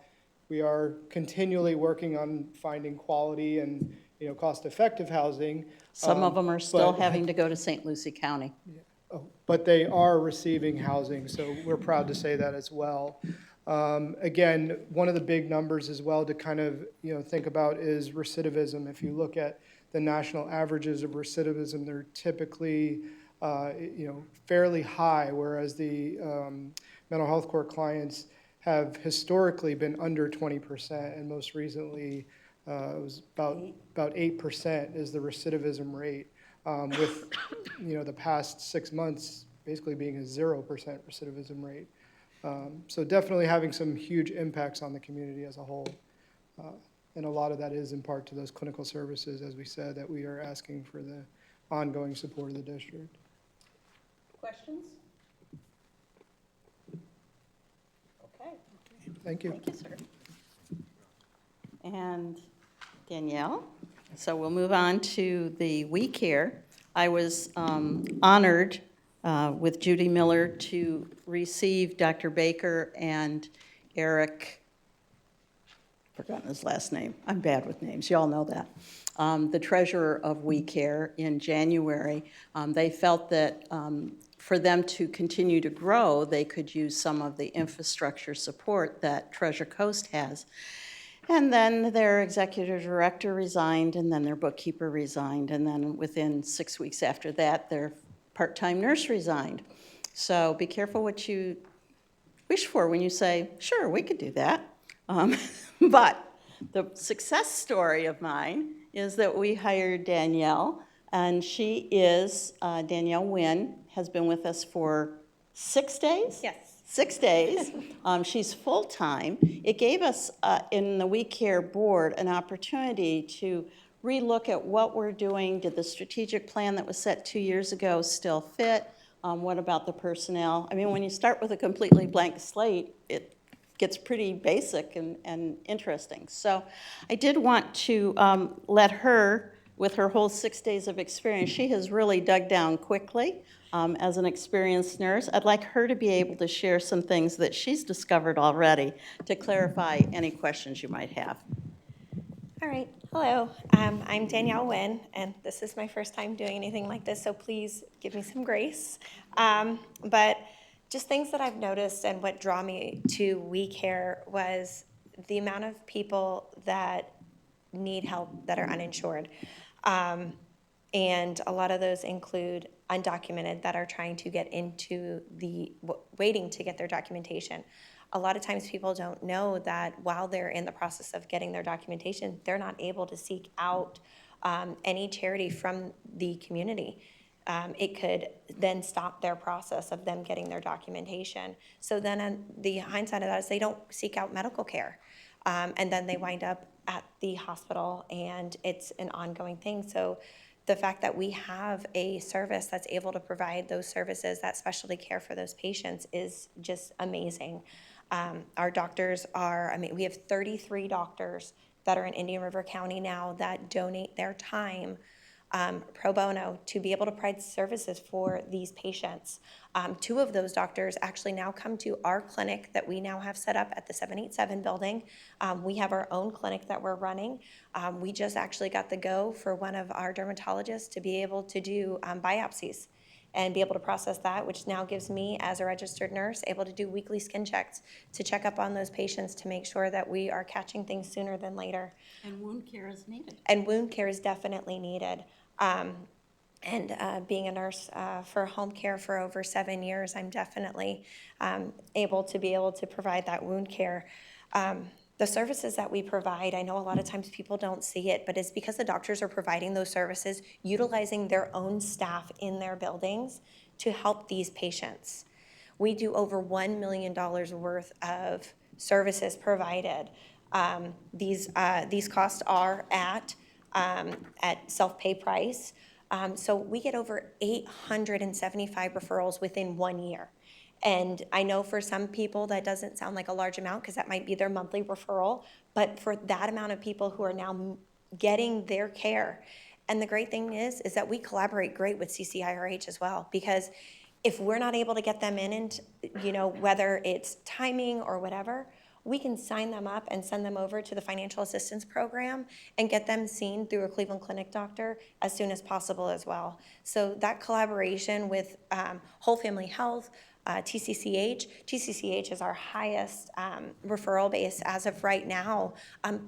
[SPEAKER 13] we are continually working on finding quality and, cost-effective housing.
[SPEAKER 4] some of them are still
[SPEAKER 13] but-
[SPEAKER 4] having to go to St. Lucie County.
[SPEAKER 13] But they are receiving housing, so we're proud to say that as well. Again, one of the big numbers as well to kind of, think about is recidivism. If you look at the national averages of recidivism, they're typically fairly high, whereas the mental health court clients have historically been under 20%, and most recently it was about 8% is the recidivism rate, with the past 6 months basically being a 0% recidivism rate. So definitely having some huge impacts on the community as a whole. And a lot of that is in part to those clinical services, as we said, that we are asking for the ongoing support of the district.
[SPEAKER 4] Questions? Okay.
[SPEAKER 13] Thank you.
[SPEAKER 4] Thank you, sir. And Danielle? So we'll move on to the We Care. I was honored with Judy Miller to receive Dr. Baker and Eric, forgotten his last name. I'm bad with names, you all know that. The treasurer of We Care in January. They felt that for them to continue to grow, they could use some of the infrastructure support that Treasure Coast has. And then their executive director resigned, and then their bookkeeper resigned, and then within 6 weeks after that, their part-time nurse resigned. So be careful what you wish for when you say, sure, we could do that. But the success story of mine is that we hired Danielle, and she is, Danielle Wynn, has been with us for 6 days?
[SPEAKER 5] Yes.
[SPEAKER 4] 6 days. She's full-time. It gave us, in the We Care Board, an opportunity to relook at what we're doing. Did the strategic plan that was set 2 years ago still fit? What about the personnel? I mean, when you start with a completely blank slate, it gets pretty basic and interesting. So I did want to let her, with her whole 6 days of experience, she has really dug down quickly as an experienced nurse. I'd like her to be able to share some things that she's discovered already to clarify any questions you might have.
[SPEAKER 14] All right, hello, I'm Danielle Wynn, and this is my first time doing anything like this, so please give me some grace. But just things that I've noticed and what draw me to We Care was the amount of people that need help that are uninsured. And a lot of those include undocumented that are trying to get into waiting to get their documentation. a lot of times people don't know that while they're in the process of getting their documentation, they're not able to seek out any charity from the community. It could then stop their process of them getting their documentation. So then the hindsight of that is they don't seek out medical care. And then they wind up at the hospital, and it's an ongoing thing. So the fact that we have a service that's able to provide those services, that specialty care for those patients, is just amazing. Our doctors are, we have 33 doctors that are in Indian River County now that donate their time pro bono to be able to provide services for these patients. 2 of those doctors actually now come to our clinic that we now have set up at the 787 building. We have our own clinic that we're running. We just actually got the go for one of our dermatologists to be able to do biopsies and be able to process that, which now gives me, as a registered nurse, able to do weekly skin checks to check up on those patients to make sure that we are catching things sooner than later.
[SPEAKER 4] And wound care is needed.
[SPEAKER 14] And wound care is definitely needed. Being a nurse for home care for over 7 years, I'm definitely able to provide that wound care. The services that we provide, I know a lot of times people don't see it, but it's because the doctors are providing those services, utilizing their own staff in their buildings to help these patients. We do over $1 million worth of services provided. These costs are at self-pay price. So we get over 875 referrals within 1 year. And I know for some people that doesn't sound like a large amount because that might be their monthly referral, but for that amount of people who are now getting their care. And the great thing is that we collaborate great with CCIRH as well, because if we're not able to get them in, and whether it's timing or whatever, we can sign them up and send them over to the financial assistance program and get them seen through a Cleveland Clinic doctor as soon as possible as well. So that collaboration with Whole Family Health, TCCH is our highest referral base as of right now.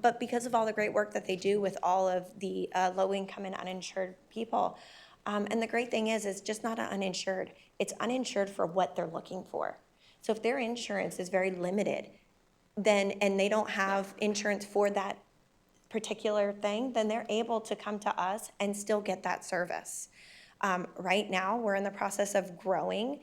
[SPEAKER 14] But because of all the great work that they do with all of the low-income and uninsured people. And the great thing is just not uninsured. It's uninsured for what they're looking for. So if their insurance is very limited, and they don't have insurance for that particular thing, then they're able to come to us and still get that service. Right now, we're in the process of growing.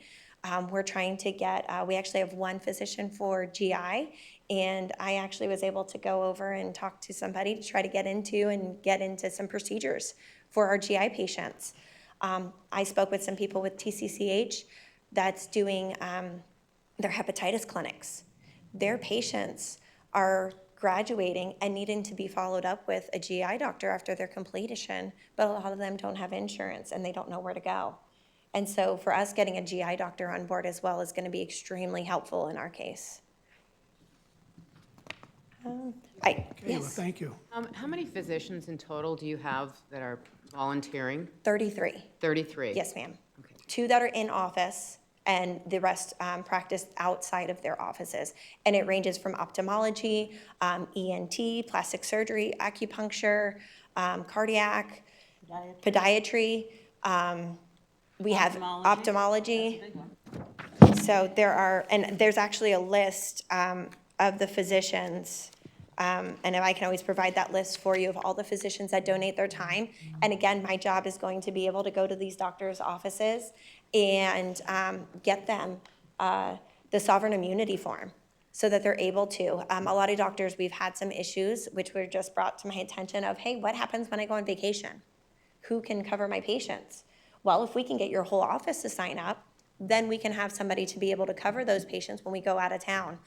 [SPEAKER 14] We're trying to get, we actually have one physician for GI, and I actually was able to go over and talk to somebody to try to get into some procedures for our GI patients. I spoke with some people with TCCH that's doing their hepatitis clinics. Their patients are graduating and needing to be followed up with a GI doctor after their completion, but a lot of them don't have insurance and they don't know where to go. And so for us, getting a GI doctor on board as well is going to be extremely helpful in our case.
[SPEAKER 1] Okay, well,
[SPEAKER 14] Yes,
[SPEAKER 1] thank you.
[SPEAKER 3] How many physicians in total do you have that are volunteering?
[SPEAKER 14] 33.
[SPEAKER 3] 33?
[SPEAKER 14] Yes, ma'am.
[SPEAKER 3] Okay.
[SPEAKER 14] 2 that are in office, and the rest practice outside of their offices. And it ranges from ophthalmology, ENT, plastic surgery, acupuncture, cardiac, podiatry. We have ophthalmology. So there's actually a list of the physicians, and I can always provide that list for you of all the physicians that donate their time. And again, my job is going to be able to go to these doctors' offices and get them the sovereign immunity form so that they're able to. A lot of doctors, we've had some issues, which were just brought to my attention of, hey, what happens when I go on vacation? Who can cover my patients? Well, if we can get your whole office to sign up, then we can have somebody to be able to cover those patients when we go out of town.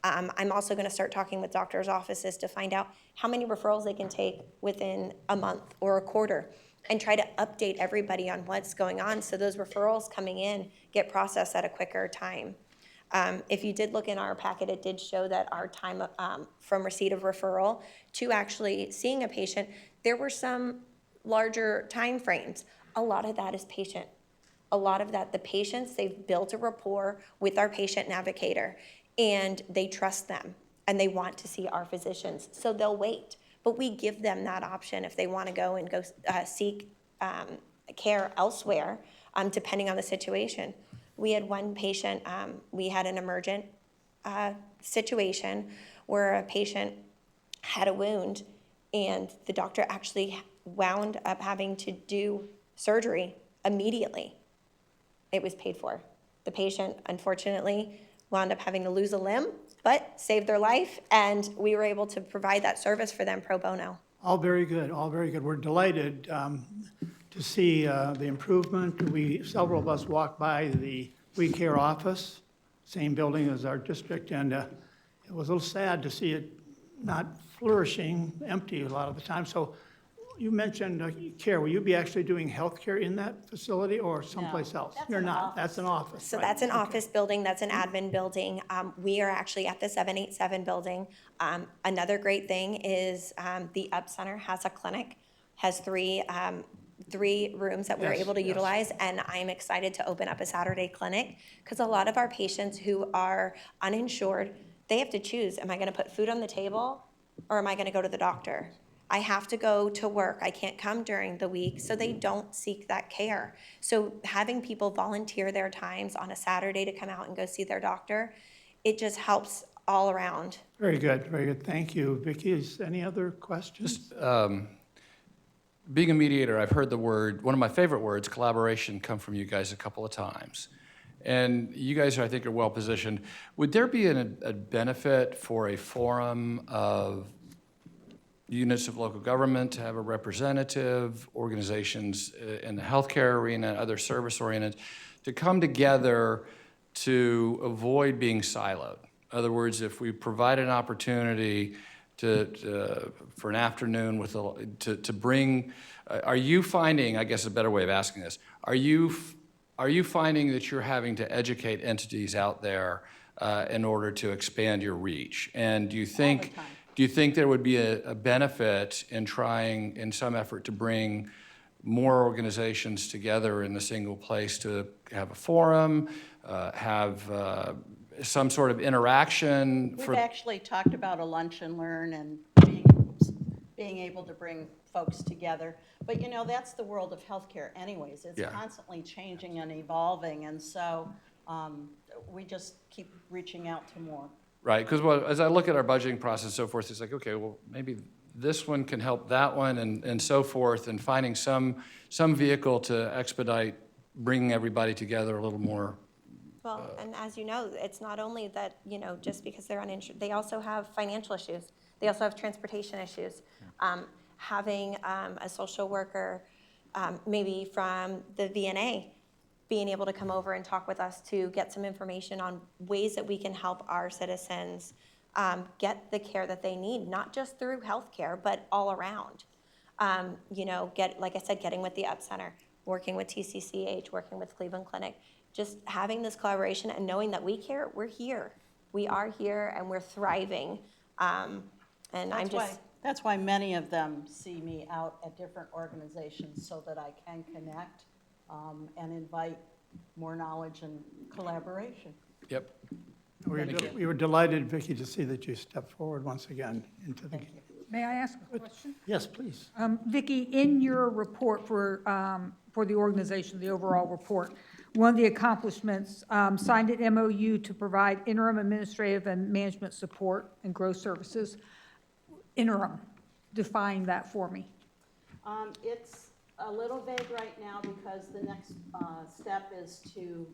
[SPEAKER 14] I'm also going to start talking with doctors' offices to find out how many referrals they can take within a month or a quarter and try to update everybody on what's going on so those referrals coming in get processed at a quicker time. If you did look in our packet, it did show that our time from receipt of referral to actually seeing a patient, there were some larger time frames. A lot of that is patient. A lot of that, the patients, they've built a rapport with our patient navigator, and they trust them, and they want to see our physicians, so they'll wait. But we give them that option if they want to go seek care elsewhere, depending on the situation. We had one patient, we had an emergent situation where a patient had a wound and the doctor actually wound up having to do surgery immediately. It was paid for. The patient, unfortunately, wound up having to lose a limb, but saved their life, and we were able to provide that service for them pro bono.
[SPEAKER 1] All very good, all very good. We're delighted to see the improvement. Several of us walked by the We Care office, same building as our district, and it was a little sad to see it not flourishing, empty a lot of the time. So you mentioned care. Will you be actually doing healthcare in that facility or someplace else?
[SPEAKER 4] that's
[SPEAKER 1] You're
[SPEAKER 4] an
[SPEAKER 1] not.
[SPEAKER 4] office.
[SPEAKER 1] That's an office.
[SPEAKER 14] So
[SPEAKER 1] right.
[SPEAKER 14] that's an office building, that's an admin building. We are actually at the 787 building. Another great thing is the Up Center has a clinic, has three rooms that we're
[SPEAKER 1] Yes,
[SPEAKER 14] able to
[SPEAKER 1] yes.
[SPEAKER 14] utilize, and I'm excited to open up a Saturday clinic, because a lot of our patients who are uninsured, they have to choose, am I gonna put food on the table, or am I gonna go to the doctor? I have to go to work, I can't come during the week, so they don't seek that care. So having people volunteer their times on a Saturday to come out and go see their doctor, it just helps all around.
[SPEAKER 1] Very good, very good. Thank you. Vicki, is any other questions?
[SPEAKER 9] Being a mediator, I've heard the word, one of my favorite words, collaboration, come from you guys a couple of times. And you guys, I think, are well-positioned. Would there be a benefit for a forum of units of local government to have a representative, organizations in the healthcare arena, other service-oriented, to come together to avoid being siloed? In other words, if we provide an opportunity for an afternoon to bring, are you finding, I guess a better way of asking this, are you finding that you're having to educate entities out there in order to expand your reach? And do you think there would be a benefit in trying, in some effort, to bring more organizations together in a single place to have a forum, have some sort of interaction?
[SPEAKER 4] We've actually talked about a lunch and learn and being able to bring folks together. But you know, that's the world of healthcare anyways. It's
[SPEAKER 9] Yeah.
[SPEAKER 4] constantly changing and evolving, and so we just keep reaching out to more.
[SPEAKER 9] Right, because as I look at our budgeting process and so forth, it's like, okay, well, maybe this one can help that one and so forth, and finding some vehicle to expedite bringing everybody together a little more.
[SPEAKER 14] Well, and as you know, it's not only that, you know, just because they're uninsured, they also have financial issues. They also have transportation issues. Having a social worker, maybe from the VNA, being able to come over and talk with us to get some information on ways that we can help our citizens get the care that they need, not just through healthcare, but all around. You know, like I said, getting with the Up Center, working with TCCH, working with Cleveland Clinic, just having this collaboration and knowing that we care, we're here. We are here and we're thriving.
[SPEAKER 4] That's why many of them see me out at different organizations, so that I can connect and invite more knowledge and collaboration.
[SPEAKER 9] Yep.
[SPEAKER 1] We were delighted, Vicki, to see that you stepped forward once again into the.
[SPEAKER 15] May I ask a question?
[SPEAKER 1] Yes, please.
[SPEAKER 15] Vicki, in your report for the organization, the overall report, one of the accomplishments, signed an MOU to provide interim administrative and management support and growth services. Interim, define that for me.
[SPEAKER 4] It's a little vague right now, because the next step is to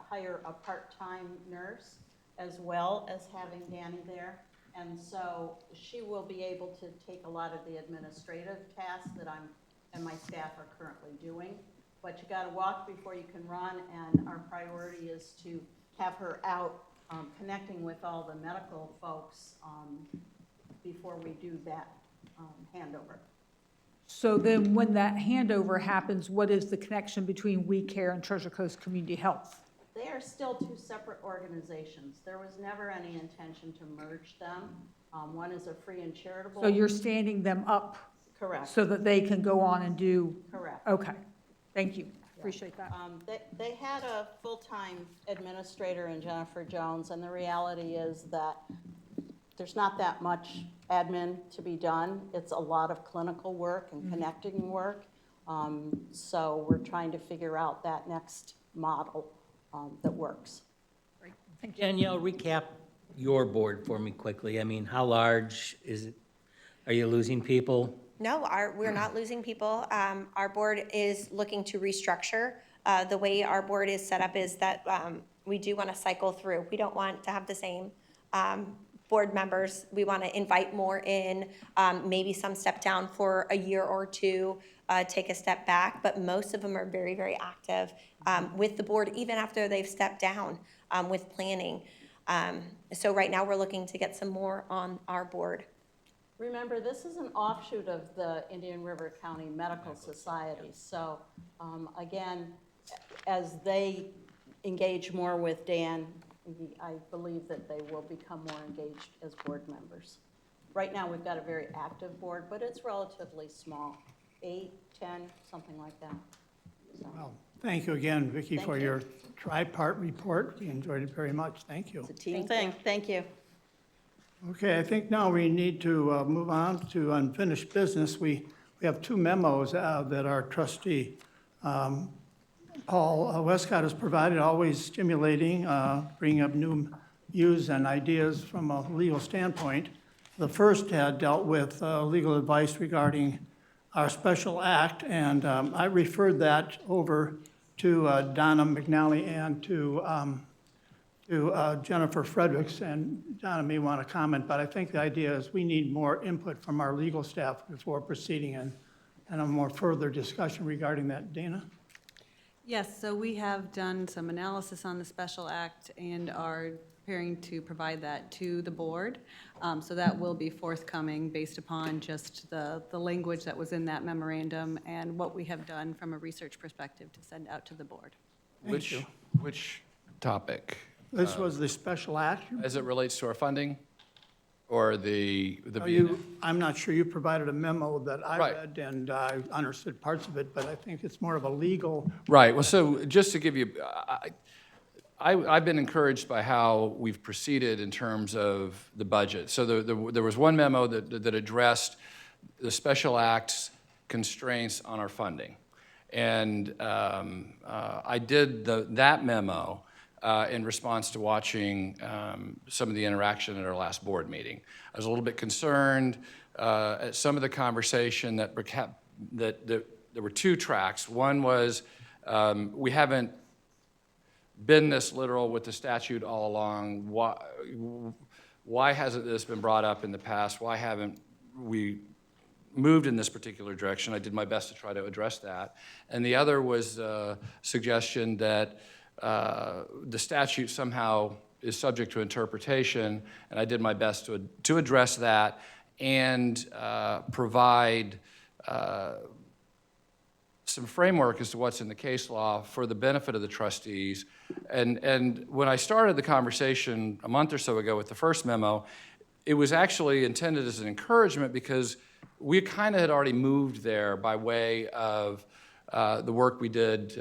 [SPEAKER 4] hire a part-time nurse, as well as having Danny there. And so she will be able to take a lot of the administrative tasks that and my staff are currently doing. But you gotta walk before you can run, and our priority is to have her out connecting with all the medical folks before we do that handover.
[SPEAKER 15] So then when that handover happens, what is the connection between We Care and Treasure Coast Community Health?
[SPEAKER 4] They are still two separate organizations. There was never any intention to merge them. One is a free and charitable.
[SPEAKER 15] So you're standing them up
[SPEAKER 4] Correct.
[SPEAKER 15] so that they can go on and do?
[SPEAKER 4] Correct.
[SPEAKER 15] Okay, thank you, appreciate that.
[SPEAKER 4] They had a full-time administrator in Jennifer Jones, and the reality is that there's not that much admin to be done. It's a lot of clinical work and connecting work. So we're trying to figure out that next model that works.
[SPEAKER 15] Great, thank you.
[SPEAKER 6] Danielle, recap your board for me quickly? I mean, how large is it? Are you losing people?
[SPEAKER 14] No, we're not losing people. Our board is looking to restructure. The way our board is set up is that we do want to cycle through. We don't want to have the same board members. We want to invite more in, maybe some step down for a year or two, take a step back, but most of them are very, very active with the board, even after they've stepped down with planning. So right now, we're looking to get some more on our board.
[SPEAKER 4] Remember, this is an offshoot of the Indian River County Medical Society. So again, as they engage more with Dan, I believe that they will become more engaged as board members. Right now, we've got a very active board, but it's relatively small, 8, 10, something like that. So,
[SPEAKER 1] Well, thank you again, Vicki, for your tri-part report. We enjoyed it very much. Thank you.
[SPEAKER 4] it's a team thing. Thank you.
[SPEAKER 1] Okay, I think now we need to move on to unfinished business. We have 2 memos that our trustee, Paul Westcott, has provided, always stimulating, bringing up new views and ideas from a legal standpoint. The first had dealt with legal advice regarding our special act, and I referred that over to Donna McNally and to Jennifer Fredericks, and Donna may want to comment, but I think the idea is we need more input from our legal staff before proceeding and a more further discussion regarding that. Dana?
[SPEAKER 5] Yes, so we have done some analysis on the special act and are preparing to provide that to the board. So that will be forthcoming based upon just the language that was in that memorandum and what we have done from a research perspective to send out to the board.
[SPEAKER 9] Which topic?
[SPEAKER 1] This was the special act.
[SPEAKER 9] As it relates to our funding or the VNA?
[SPEAKER 1] I'm not sure. You provided a memo that I
[SPEAKER 9] Right.
[SPEAKER 1] read, and I understood parts of it, but I think it's more of a legal.
[SPEAKER 9] Right, well, so just to give you, I've been encouraged by how we've proceeded in terms of the budget. So there was one memo that addressed the special act's constraints on our funding. And I did that memo in response to watching some of the interaction at our last board meeting. I was a little bit concerned at some of the conversation that there were 2 tracks. One was we haven't been this literal with the statute all along. Why hasn't this been brought up in the past? Why haven't we moved in this particular direction? I did my best to try to address that. And the other was a suggestion that the statute somehow is subject to interpretation, and I did my best to address that and provide some framework as to what's in the case law for the benefit of the trustees. And when I started the conversation a month or so ago with the first memo, it was actually intended as an encouragement because we kind of had already moved there by way of the work we did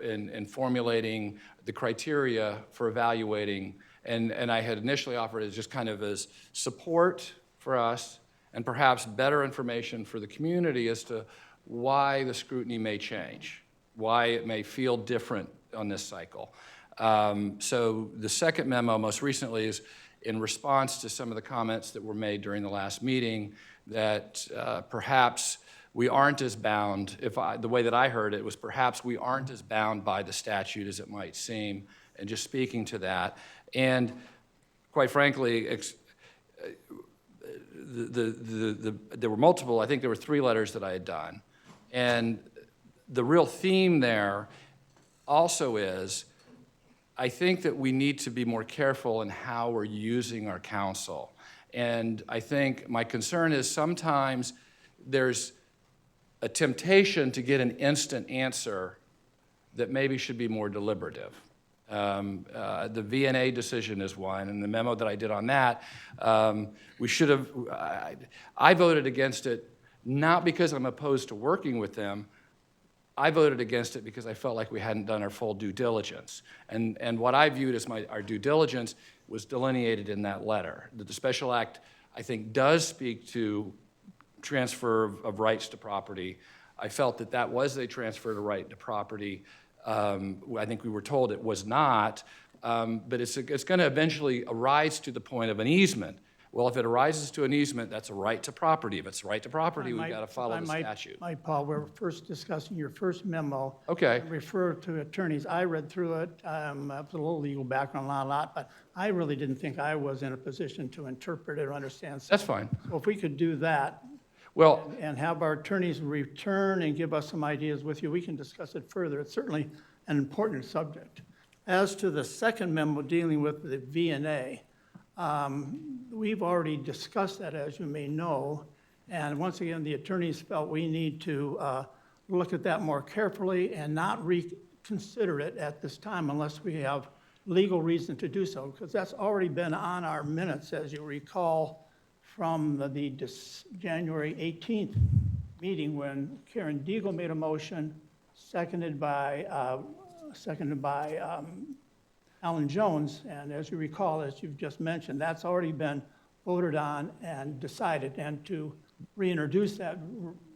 [SPEAKER 9] in formulating the criteria for evaluating. And I had initially offered it just kind of as support for us and perhaps better information for the community as to why the scrutiny may change, why it may feel different on this cycle. So the second memo most recently is in response to some of the comments that were made during the last meeting that perhaps we aren't as bound, the way that I heard it was perhaps we aren't as bound by the statute as it might seem, and just speaking to that. And quite frankly, there were multiple, I think there were 3 letters that I had done. And the real theme there also is, I think that we need to be more careful in how we're using our counsel. And I think my concern is sometimes there's a temptation to get an instant answer that maybe should be more deliberative. The VNA decision is one, and the memo that I did on that, we should have, I voted against it not because I'm opposed to working with them. I voted against it because I felt like we hadn't done our full due diligence. And what I viewed as our due diligence was delineated in that letter. That the Special Act, I think, does speak to transfer of rights to property. I felt that that was a transfer to right to property. I think we were told it was not. But it's going to eventually arise to the point of an easement. Well, if it arises to an easement, that's a right to property. If it's a right to property, we've got to follow the statute.
[SPEAKER 1] Paul, we're first discussing your first memo.
[SPEAKER 9] Okay.
[SPEAKER 1] Refer to attorneys. I read through it. I have a little legal background, not a lot, but I really didn't think I was in a position to interpret it or understand.
[SPEAKER 9] That's fine.
[SPEAKER 1] So if we could do that
[SPEAKER 9] Well,
[SPEAKER 1] and have our attorneys return and give us some ideas with you, we can discuss it further. It's certainly an important subject. As to the second memo dealing with the V&A, we've already discussed that, as you may know. And once again, the attorneys felt we need to look at that more carefully and not reconsider it at this time unless we have legal reason to do so, because that's already been on our minutes, as you recall, from the January 18th meeting when Karen Deagle made a motion, seconded by Alan Jones, and as you recall, as you've just mentioned, that's already been voted on and decided, and to reintroduce that,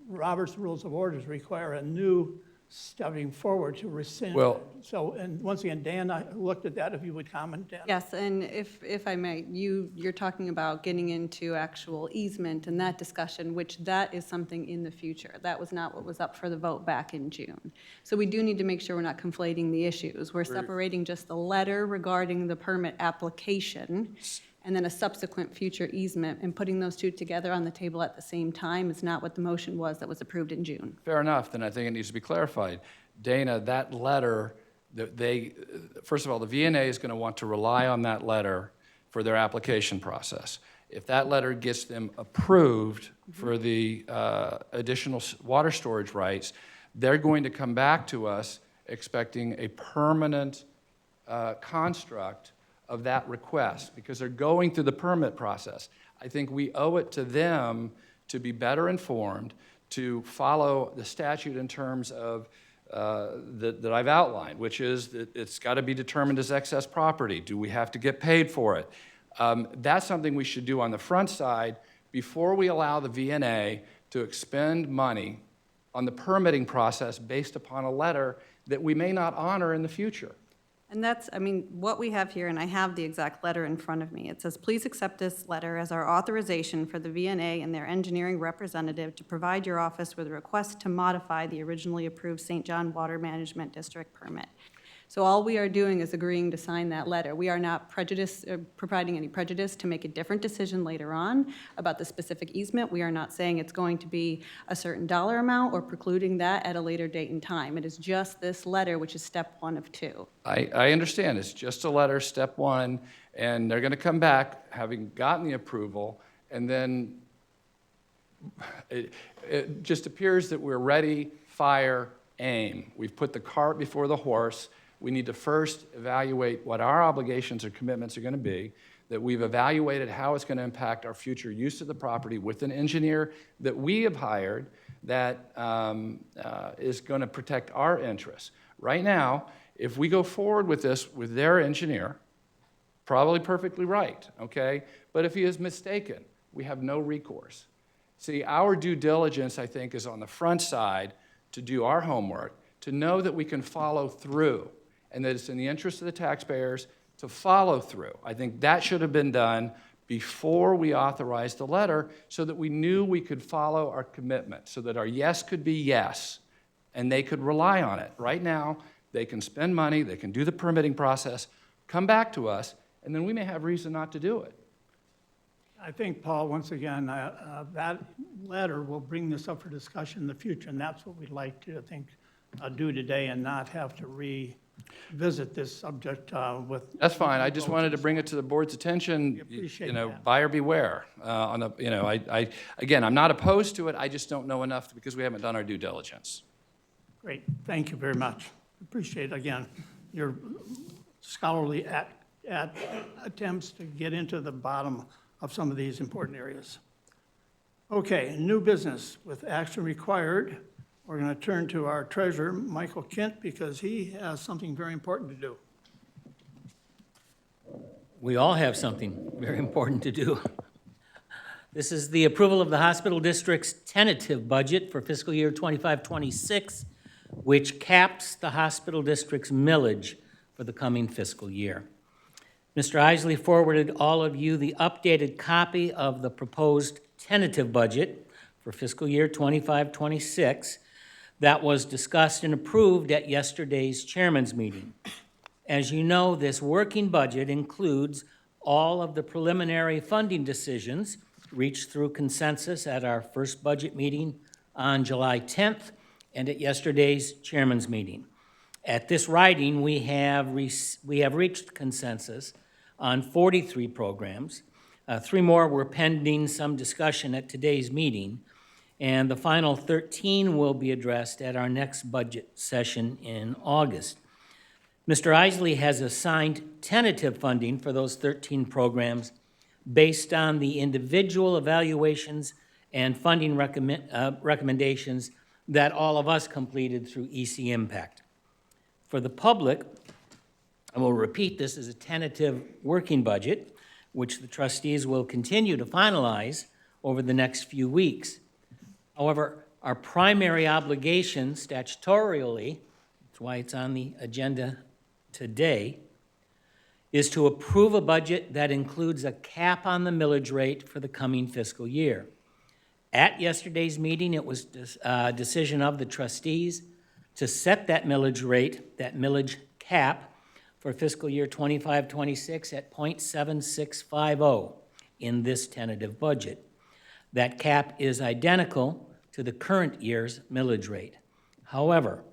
[SPEAKER 1] Robert's Rules of Orders require a new stepping forward to rescind.
[SPEAKER 9] Well-
[SPEAKER 1] So, and once again, Dan, I looked at that, if you would comment, Dan.
[SPEAKER 5] Yes, and if I may, you're talking about getting into actual easement and that discussion, which that is something in the future. That was not what was up for the vote back in June. So we do need to make sure we're not conflating the issues. We're separating just the letter regarding the permit application and then a subsequent future easement, and putting those two together on the table at the same time is not what the motion was that was approved in June.
[SPEAKER 9] fair enough, then I think it needs to be clarified. Dana, that letter, first of all, the V&A is going to want to rely on that letter for their application process. If that letter gets them approved for the additional water storage rights, they're going to come back to us expecting a permanent construct of that request, because they're going through the permit process. I think we owe it to them to be better informed, to follow the statute in terms of that I've outlined, which is that it's got to be determined as excess property. Do we have to get paid for it? That's something we should do on the front side before we allow the V&A to expend money on the permitting process based upon a letter that we may not honor in the future.
[SPEAKER 5] And that's, I mean, what we have here, and I have the exact letter in front of me. It says, please accept this letter as our authorization for the V&A and their engineering representative to provide your office with a request to modify the originally approved St. John Water Management District permit. So all we are doing is agreeing to sign that letter. We are not providing any prejudice to make a different decision later on about the specific easement. We are not saying it's going to be a certain dollar amount or precluding that at a later date and time. It is just this letter, which is step one of two.
[SPEAKER 9] I understand, it's just a letter, step one, and they're going to come back having gotten the approval, and then it just appears that we're ready, fire, aim. We've put the cart before the horse. We need to first evaluate what our obligations or commitments are going to be, that we've evaluated how it's going to impact our future use of the property with an engineer that we have hired that is going to protect our interests. Right now, if we go forward with this with their engineer, probably perfectly right, okay? But if he is mistaken, we have no recourse. See, our due diligence, I think, is on the front side to do our homework, to know that we can follow through, and that it's in the interest of the taxpayers to follow through. I think that should have been done before we authorized the letter so that we knew we could follow our commitment, so that our yes could be yes, and they could rely on it. Right now, they can spend money, they can do the permitting process, come back to us, and then we may have reason not to do it.
[SPEAKER 1] I think, Paul, once again, that letter will bring this up for discussion in the future, and that's what we'd like to, I think, do today and not have to revisit this subject with.
[SPEAKER 9] That's fine. I just wanted to bring it to the board's attention.
[SPEAKER 1] We appreciate
[SPEAKER 9] You know,
[SPEAKER 1] that.
[SPEAKER 9] buyer beware. Again, I'm not opposed to it. I just don't know enough because we haven't done our due diligence.
[SPEAKER 1] Great, thank you very much. Appreciate, again, your scholarly attempts to get into the bottom of some of these important areas. Okay, new business with action required. We're going to turn to our treasurer, Michael Kent, because he has something very important to do.
[SPEAKER 6] We all have something very important to do. This is the approval of the hospital district's tentative budget for fiscal year 25-26, which caps the hospital district's millage for the coming fiscal year. Mr. Isley forwarded all of you the updated copy of the proposed tentative budget for fiscal year 25-26 that was discussed and approved at yesterday's chairman's meeting. As you know, this working budget includes all of the preliminary funding decisions reached through consensus at our first budget meeting on July 10th and at yesterday's chairman's meeting. At this writing, we have reached consensus on 43 programs. 3 more were pending some discussion at today's meeting, and the final 13 will be addressed at our next budget session in August. Mr. Isley has assigned tentative funding for those 13 programs based on the individual evaluations and funding recommendations that all of us completed through EC Impact. For the public, I will repeat, this is a tentative working budget, which the trustees will continue to finalize over the next few weeks. However, our primary obligation statutorily, that's why it's on the agenda today, is to approve a budget that includes a cap on the millage rate for the coming fiscal year. At yesterday's meeting, it was a decision of the trustees to set that millage rate, that millage cap, for fiscal year 25-26 at 0.7650 in this tentative budget. That cap is identical to the current year's millage rate. However,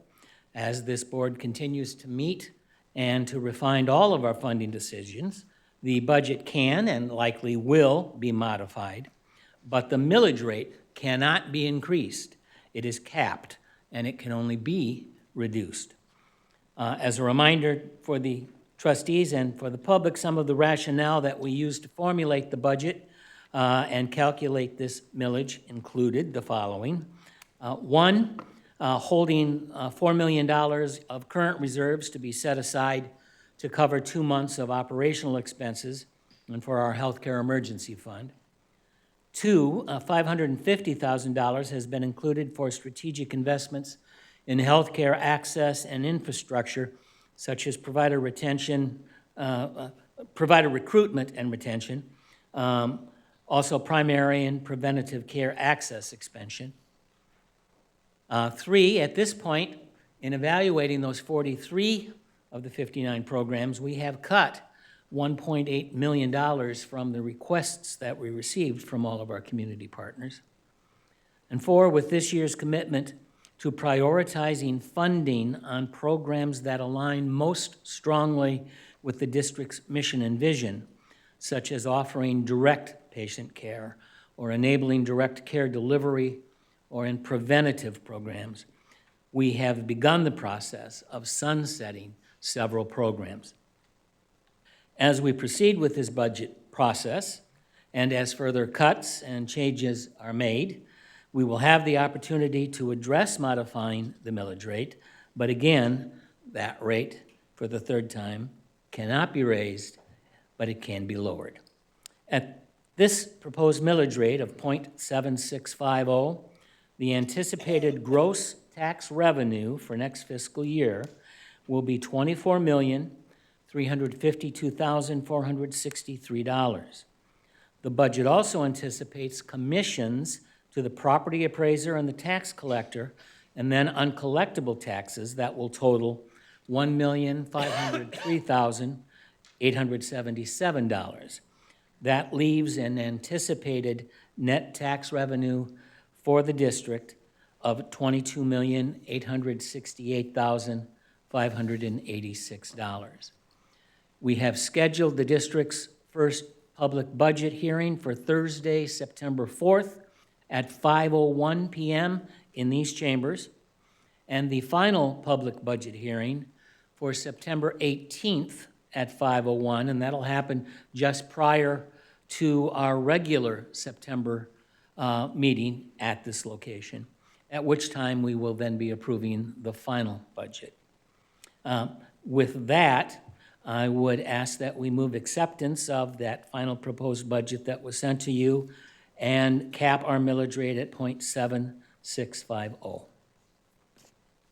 [SPEAKER 6] as this board continues to meet and to refine all of our funding decisions, the budget can and likely will be modified, but the millage rate cannot be increased. It is capped, and it can only be reduced. As a reminder for the trustees and for the public, some of the rationale that we used to formulate the budget and calculate this millage included the following. One, holding $4 million of current reserves to be set aside to cover 2 months of operational expenses and for our healthcare emergency fund. 2, $550,000 has been included for strategic investments in healthcare access and infrastructure, such as provider retention, provider recruitment and retention, also primary and preventative care access expansion. 3, at this point, in evaluating those 43 of the 59 programs, we have cut $1.8 million from the requests that we received from all of our community partners. And 4, with this year's commitment to prioritizing funding on programs that align most strongly with the district's mission and vision, such as offering direct patient care or enabling direct care delivery or in preventative programs, we have begun the process of sunsetting several programs. As we proceed with this budget process, and as further cuts and changes are made, we will have the opportunity to address modifying the millage rate, but again, that rate, for the third time, cannot be raised, but it can be lowered. At this proposed millage rate of 0.7650, the anticipated gross tax revenue for next fiscal year will be $24,352,463. The budget also anticipates commissions to the property appraiser and the tax collector, and then uncollectible taxes that will total $1,503,877. That leaves an anticipated net tax revenue for the district of $22,868,586. We have scheduled the district's first public budget hearing for Thursday, September 4th at 5:01 p.m. in these chambers, and the final public budget hearing for September 18th at 5:01, and that'll happen just prior to our regular September meeting at this location, at which time we will then be approving the final budget. With that, I would ask that we move acceptance of that final proposed budget that was sent to you and cap our millage rate at 0.7650.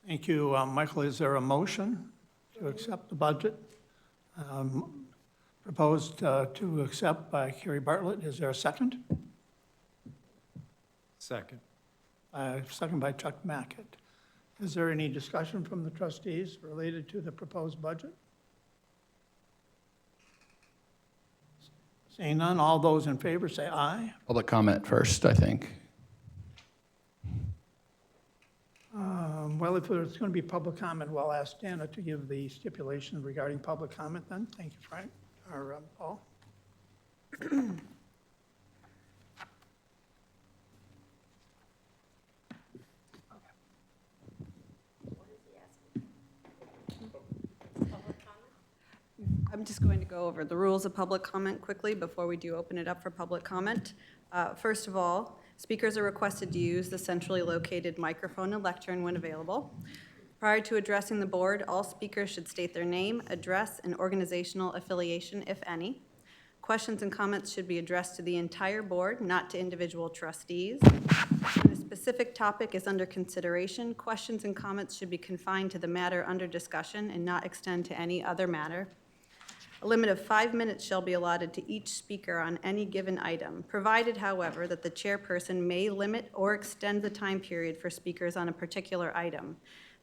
[SPEAKER 1] Thank you, Michael. Is there a motion to accept the budget? proposed to accept by Carrie Bartlett. Is there a second?
[SPEAKER 7] Second.
[SPEAKER 1] Second by Chuck Mackett. Is there any discussion from the trustees related to the proposed budget? Seeing none, all those in favor say aye.
[SPEAKER 9] Public comment first, I think.
[SPEAKER 1] Well, if there's going to be public comment, we'll ask Dana to give the stipulations regarding public comment then. Thank you, Frank, or Paul.
[SPEAKER 5] I'm just going to go over the rules of public comment quickly before we do open it up for public comment. First of all, speakers are requested to use the centrally located microphone and lectern when available. Prior to addressing the board, all speakers should state their name, address, and organizational affiliation, if any. Questions and comments should be addressed to the entire board, not to individual trustees. When a specific topic is under consideration, questions and comments should be confined to the matter under discussion and not extend to any other matter. A limit of 5 minutes shall be allotted to each speaker on any given item, provided, however, that the chairperson may limit or extend the time period for speakers on a particular item.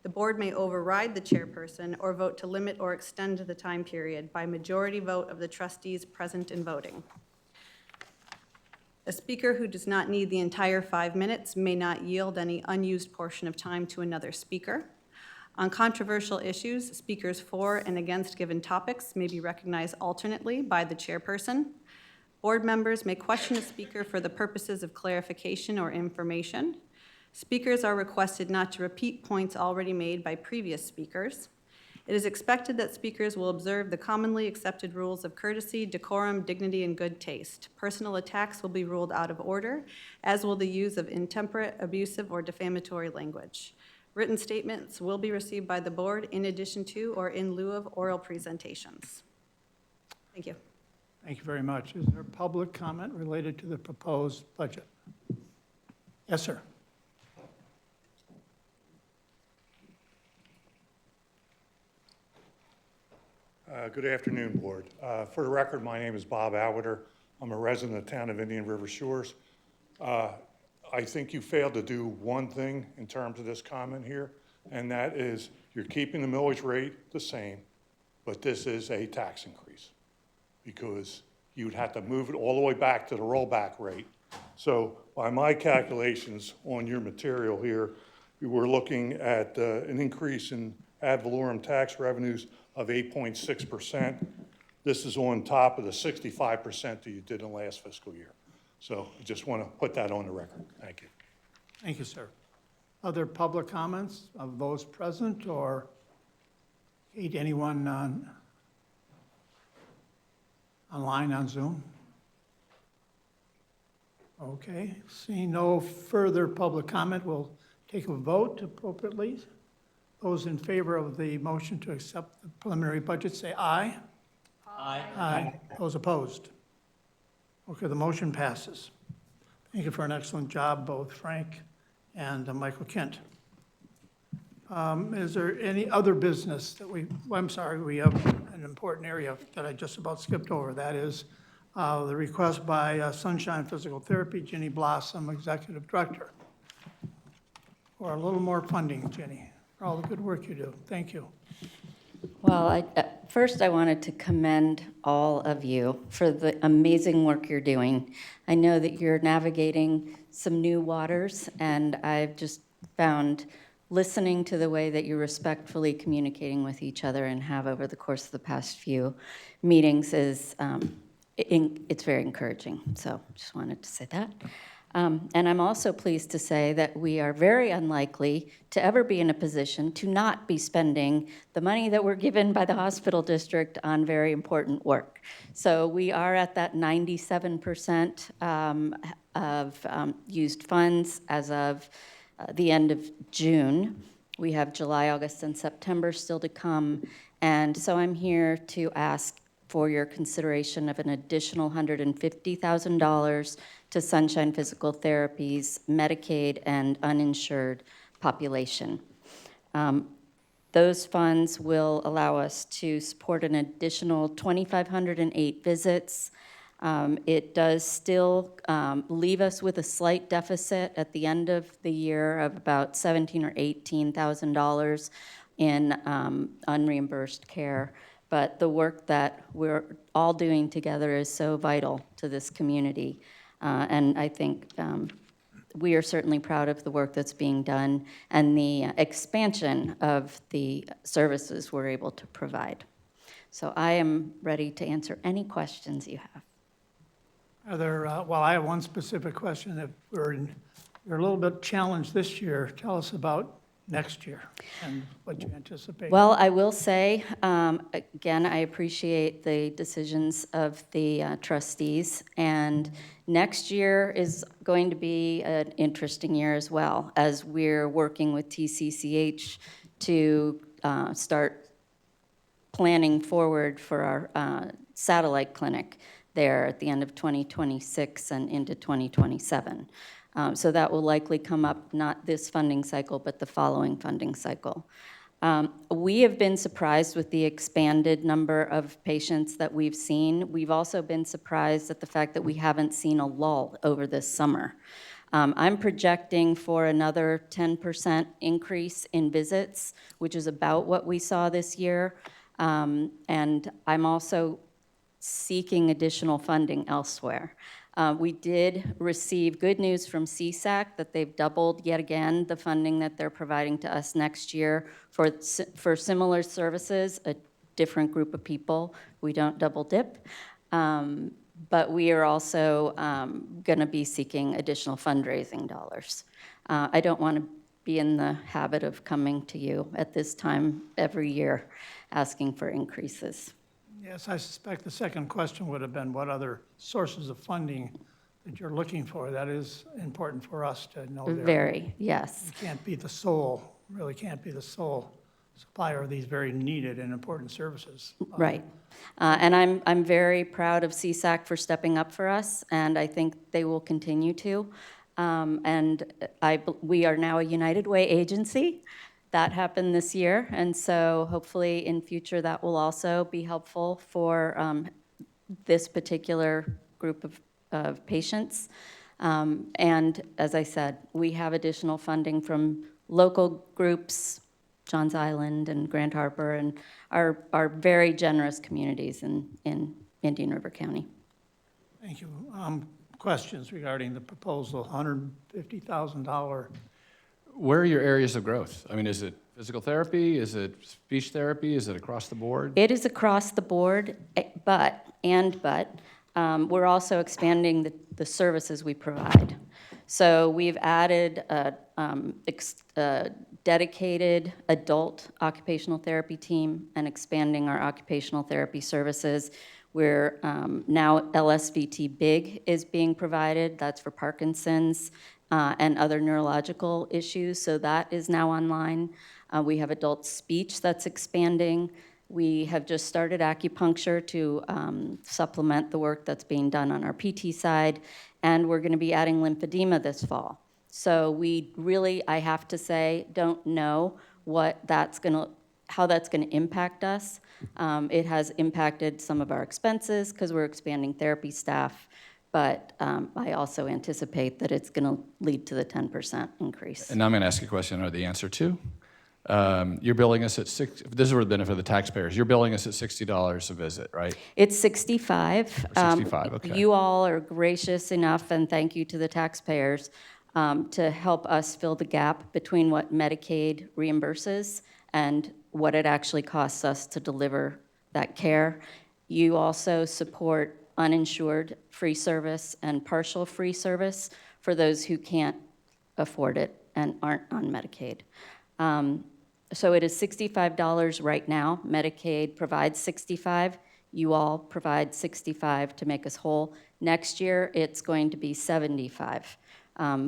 [SPEAKER 5] The board may override the chairperson or vote to limit or extend the time period by majority vote of the trustees present and voting. A speaker who does not need the entire 5 minutes may not yield any unused portion of time to another speaker. On controversial issues, speakers for and against given topics may be recognized alternately by the chairperson. Board members may question a speaker for the purposes of clarification or information. Speakers are requested not to repeat points already made by previous speakers. It is expected that speakers will observe the commonly accepted rules of courtesy, decorum, dignity, and good taste. Personal attacks will be ruled out of order, as will the use of intemperate, abusive, or defamatory language. Written statements will be received by the board in addition to or in lieu of oral presentations. Thank you.
[SPEAKER 1] Thank you very much. Is there public comment related to the proposed budget? Yes, sir.
[SPEAKER 16] Good afternoon, Board. For the record, my name is Bob Alwater. I'm a resident of the town of Indian River Shores. I think you failed to do one thing in terms of this comment here, and that is you're keeping the millage rate the same, but this is a tax increase because you'd have to move it all the way back to the rollback rate. So by my calculations on your material here, we were looking at an increase in ad valorem tax revenues of 8.6%. This is on top of the 65% that you did in the last fiscal year. So I just want to put that on the record. Thank you.
[SPEAKER 1] Thank you, sir. Other public comments of those present or anyone online on Zoom? Okay, seeing no further public comment, we'll take a vote appropriately. Those in favor of the motion to accept the preliminary budget say aye. Aye. Aye. Those opposed? Okay, the motion passes. Thank you for an excellent job, both Frank and Michael Kent. Is there any other business that we have an important area that I just about skipped over. That is the request by Sunshine Physical Therapy, Ginny Blossom, Executive Director, for a little more funding, Ginny, for all the good work you do. Thank you.
[SPEAKER 17] Well, first I wanted to commend all of you for the amazing work you're doing. I know that you're navigating some new waters, and I've just found listening to the way that you're respectfully communicating with each other and have over the course of the past few meetings is, it's very encouraging. So just wanted to say that. And I'm also pleased to say that we are very unlikely to ever be in a position to not be spending the money that we're given by the hospital district on very important work. So we are at that 97% of used funds as of the end of June. We have July, August, and September still to come. And so I'm here to ask for your consideration of an additional $150,000 to Sunshine Physical Therapy's Medicaid and uninsured population. Those funds will allow us to support an additional 2,508 visits. It does still leave us with a slight deficit at the end of the year of about $17,000 or $18,000 in unreimbursed care. But the work that we're all doing together is so vital to this community. And I think we are certainly proud of the work that's being done and the expansion of the services we're able to provide. So I am ready to answer any questions you have.
[SPEAKER 1] Are there, well, I have one specific question. If you're a little bit challenged this year, tell us about next year and what you anticipate.
[SPEAKER 17] Well, I will say, again, I appreciate the decisions of the trustees, and next year is going to be an interesting year as well, as we're working with TCCH to start planning forward for our satellite clinic there at the end of 2026 and into 2027. So that will likely come up not this funding cycle, but the following funding cycle. We have been surprised with the expanded number of patients that we've seen. We've also been surprised at the fact that we haven't seen a lull over this summer. I'm projecting for another 10% increase in visits, which is about what we saw this year. And I'm also seeking additional funding elsewhere. We did receive good news from CSAC that they've doubled yet again the funding that they're providing to us next year for similar services, a different group of people. We don't double dip. But we are also going to be seeking additional fundraising dollars. I don't want to be in the habit of coming to you at this time every year asking for increases.
[SPEAKER 1] Yes, I suspect the second question would have been what other sources of funding that you're looking for. That is important for us to know.
[SPEAKER 17] Very, yes.
[SPEAKER 1] You can't be the sole, really can't be the sole supplier of these very needed and important services.
[SPEAKER 17] Right. And I'm very proud of CSAC for stepping up for us, and I think they will continue to. And we are now a United Way agency. That happened this year, and so hopefully in future that will also be helpful for this particular group of patients. And as I said, we have additional funding from local groups, Johns Island and Grand Harbor, and our very generous communities in Indian River County.
[SPEAKER 1] Thank you. Questions regarding the proposal, $150,000.
[SPEAKER 9] Where are your areas of growth? I mean, is it physical therapy? Is it speech therapy? Is it across the board?
[SPEAKER 17] It is across the board, but we're also expanding the services we provide. So we've added a dedicated adult occupational therapy team and expanding our occupational therapy services. We're now LSVT Big is being provided. That's for Parkinson's and other neurological issues, so that is now online. We have adult speech that's expanding. We have just started acupuncture to supplement the work that's being done on our PT side, and we're going to be adding lymphedema this fall. So we really, I have to say, don't know how that's going to impact us. It has impacted some of our expenses because we're expanding therapy staff. But I also anticipate that it's going to lead to the 10% increase.
[SPEAKER 9] And now I'm going to ask you a question I know the answer to. You're billing us at this is for the benefit of the taxpayers. You're billing us at $60 a visit, right?
[SPEAKER 17] It's $65.
[SPEAKER 9] $65, okay.
[SPEAKER 17] You all are gracious enough, and thank you to the taxpayers, to help us fill the gap between what Medicaid reimburses and what it actually costs us to deliver that care. You also support uninsured free service and partial free service for those who can't afford it and aren't on Medicaid. So it is $65 right now. Medicaid provides $65. You all provide $65 to make us whole. Next year, it's going to be $75.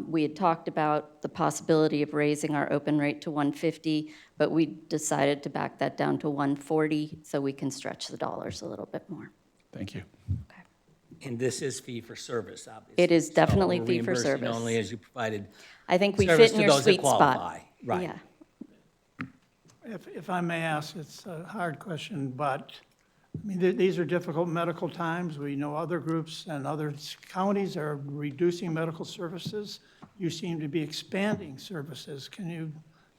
[SPEAKER 17] We had talked about the possibility of raising our open rate to $150, but we decided to back that down to $140 so we can stretch the dollars a little bit more.
[SPEAKER 9] Thank you.
[SPEAKER 17] Okay.
[SPEAKER 6] And this is fee for service, obviously.
[SPEAKER 17] It is definitely
[SPEAKER 6] So we're
[SPEAKER 17] fee for
[SPEAKER 6] reimbursing
[SPEAKER 17] service.
[SPEAKER 6] Only as you provided
[SPEAKER 17] I think we
[SPEAKER 6] service
[SPEAKER 17] fit in
[SPEAKER 6] to
[SPEAKER 17] your
[SPEAKER 6] those that
[SPEAKER 17] sweet spot.
[SPEAKER 6] qualify. Right.
[SPEAKER 17] Yeah.
[SPEAKER 1] If I may ask, it's a hard question, but, I mean, these are difficult medical times. We know other groups and other counties are reducing medical services. You seem to be expanding services. Can you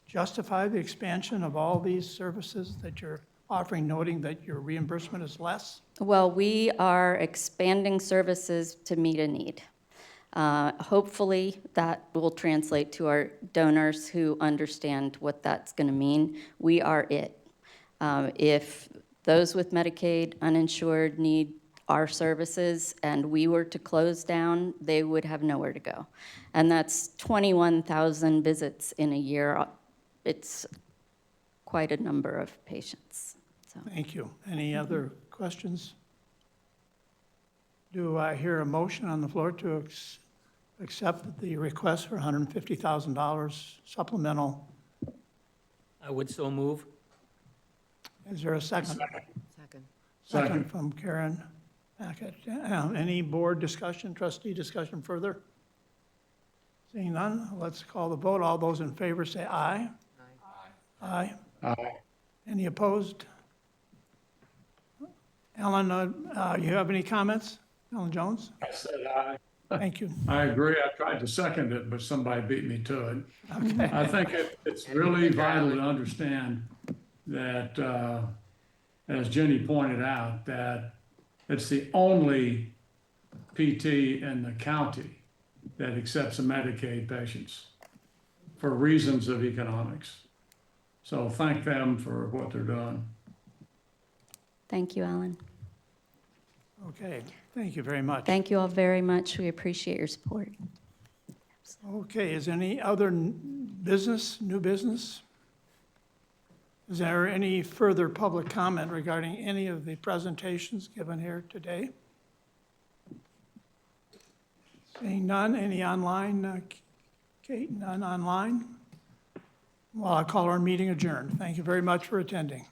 [SPEAKER 1] justify the expansion of all these services that you're offering, noting that your reimbursement is less?
[SPEAKER 17] Well, we are expanding services to meet a need. Hopefully, that will translate to our donors who understand what that's going to mean. We are it. If those with Medicaid, uninsured need our services and we were to close down, they would have nowhere to go. And that's 21,000 visits in a year. It's quite a number of patients. So.
[SPEAKER 1] Thank you. Any other questions? Do I hear a motion on the floor to accept the request for $150,000 supplemental?
[SPEAKER 6] I would so move.
[SPEAKER 1] Is there a second?
[SPEAKER 3] Second.
[SPEAKER 1] Second from Karen Hackett. Any board discussion, trustee discussion further? Seeing none, let's call the vote. All those in favor say aye. Aye.
[SPEAKER 8] Aye.
[SPEAKER 1] Any opposed? Ellen, you have any comments? Ellen Jones?
[SPEAKER 8] I said aye.
[SPEAKER 1] Thank you.
[SPEAKER 8] I agree. I tried to second it, but somebody beat me to it.
[SPEAKER 1] Okay.
[SPEAKER 8] I think it's really vital to understand that, as Jenny pointed out, that it's the only PT in the county that accepts Medicaid patients for reasons of economics. So thank them for what they're doing.
[SPEAKER 17] Thank you, Alan.
[SPEAKER 1] Okay, thank you very much.
[SPEAKER 17] Thank you all very much. We appreciate your support.
[SPEAKER 1] Okay, is any other business, new business? Is there any further public comment regarding any of the presentations given here today? Seeing none, any online? Kate, none online? Well, I'll call our meeting adjourned. Thank you very much for attending.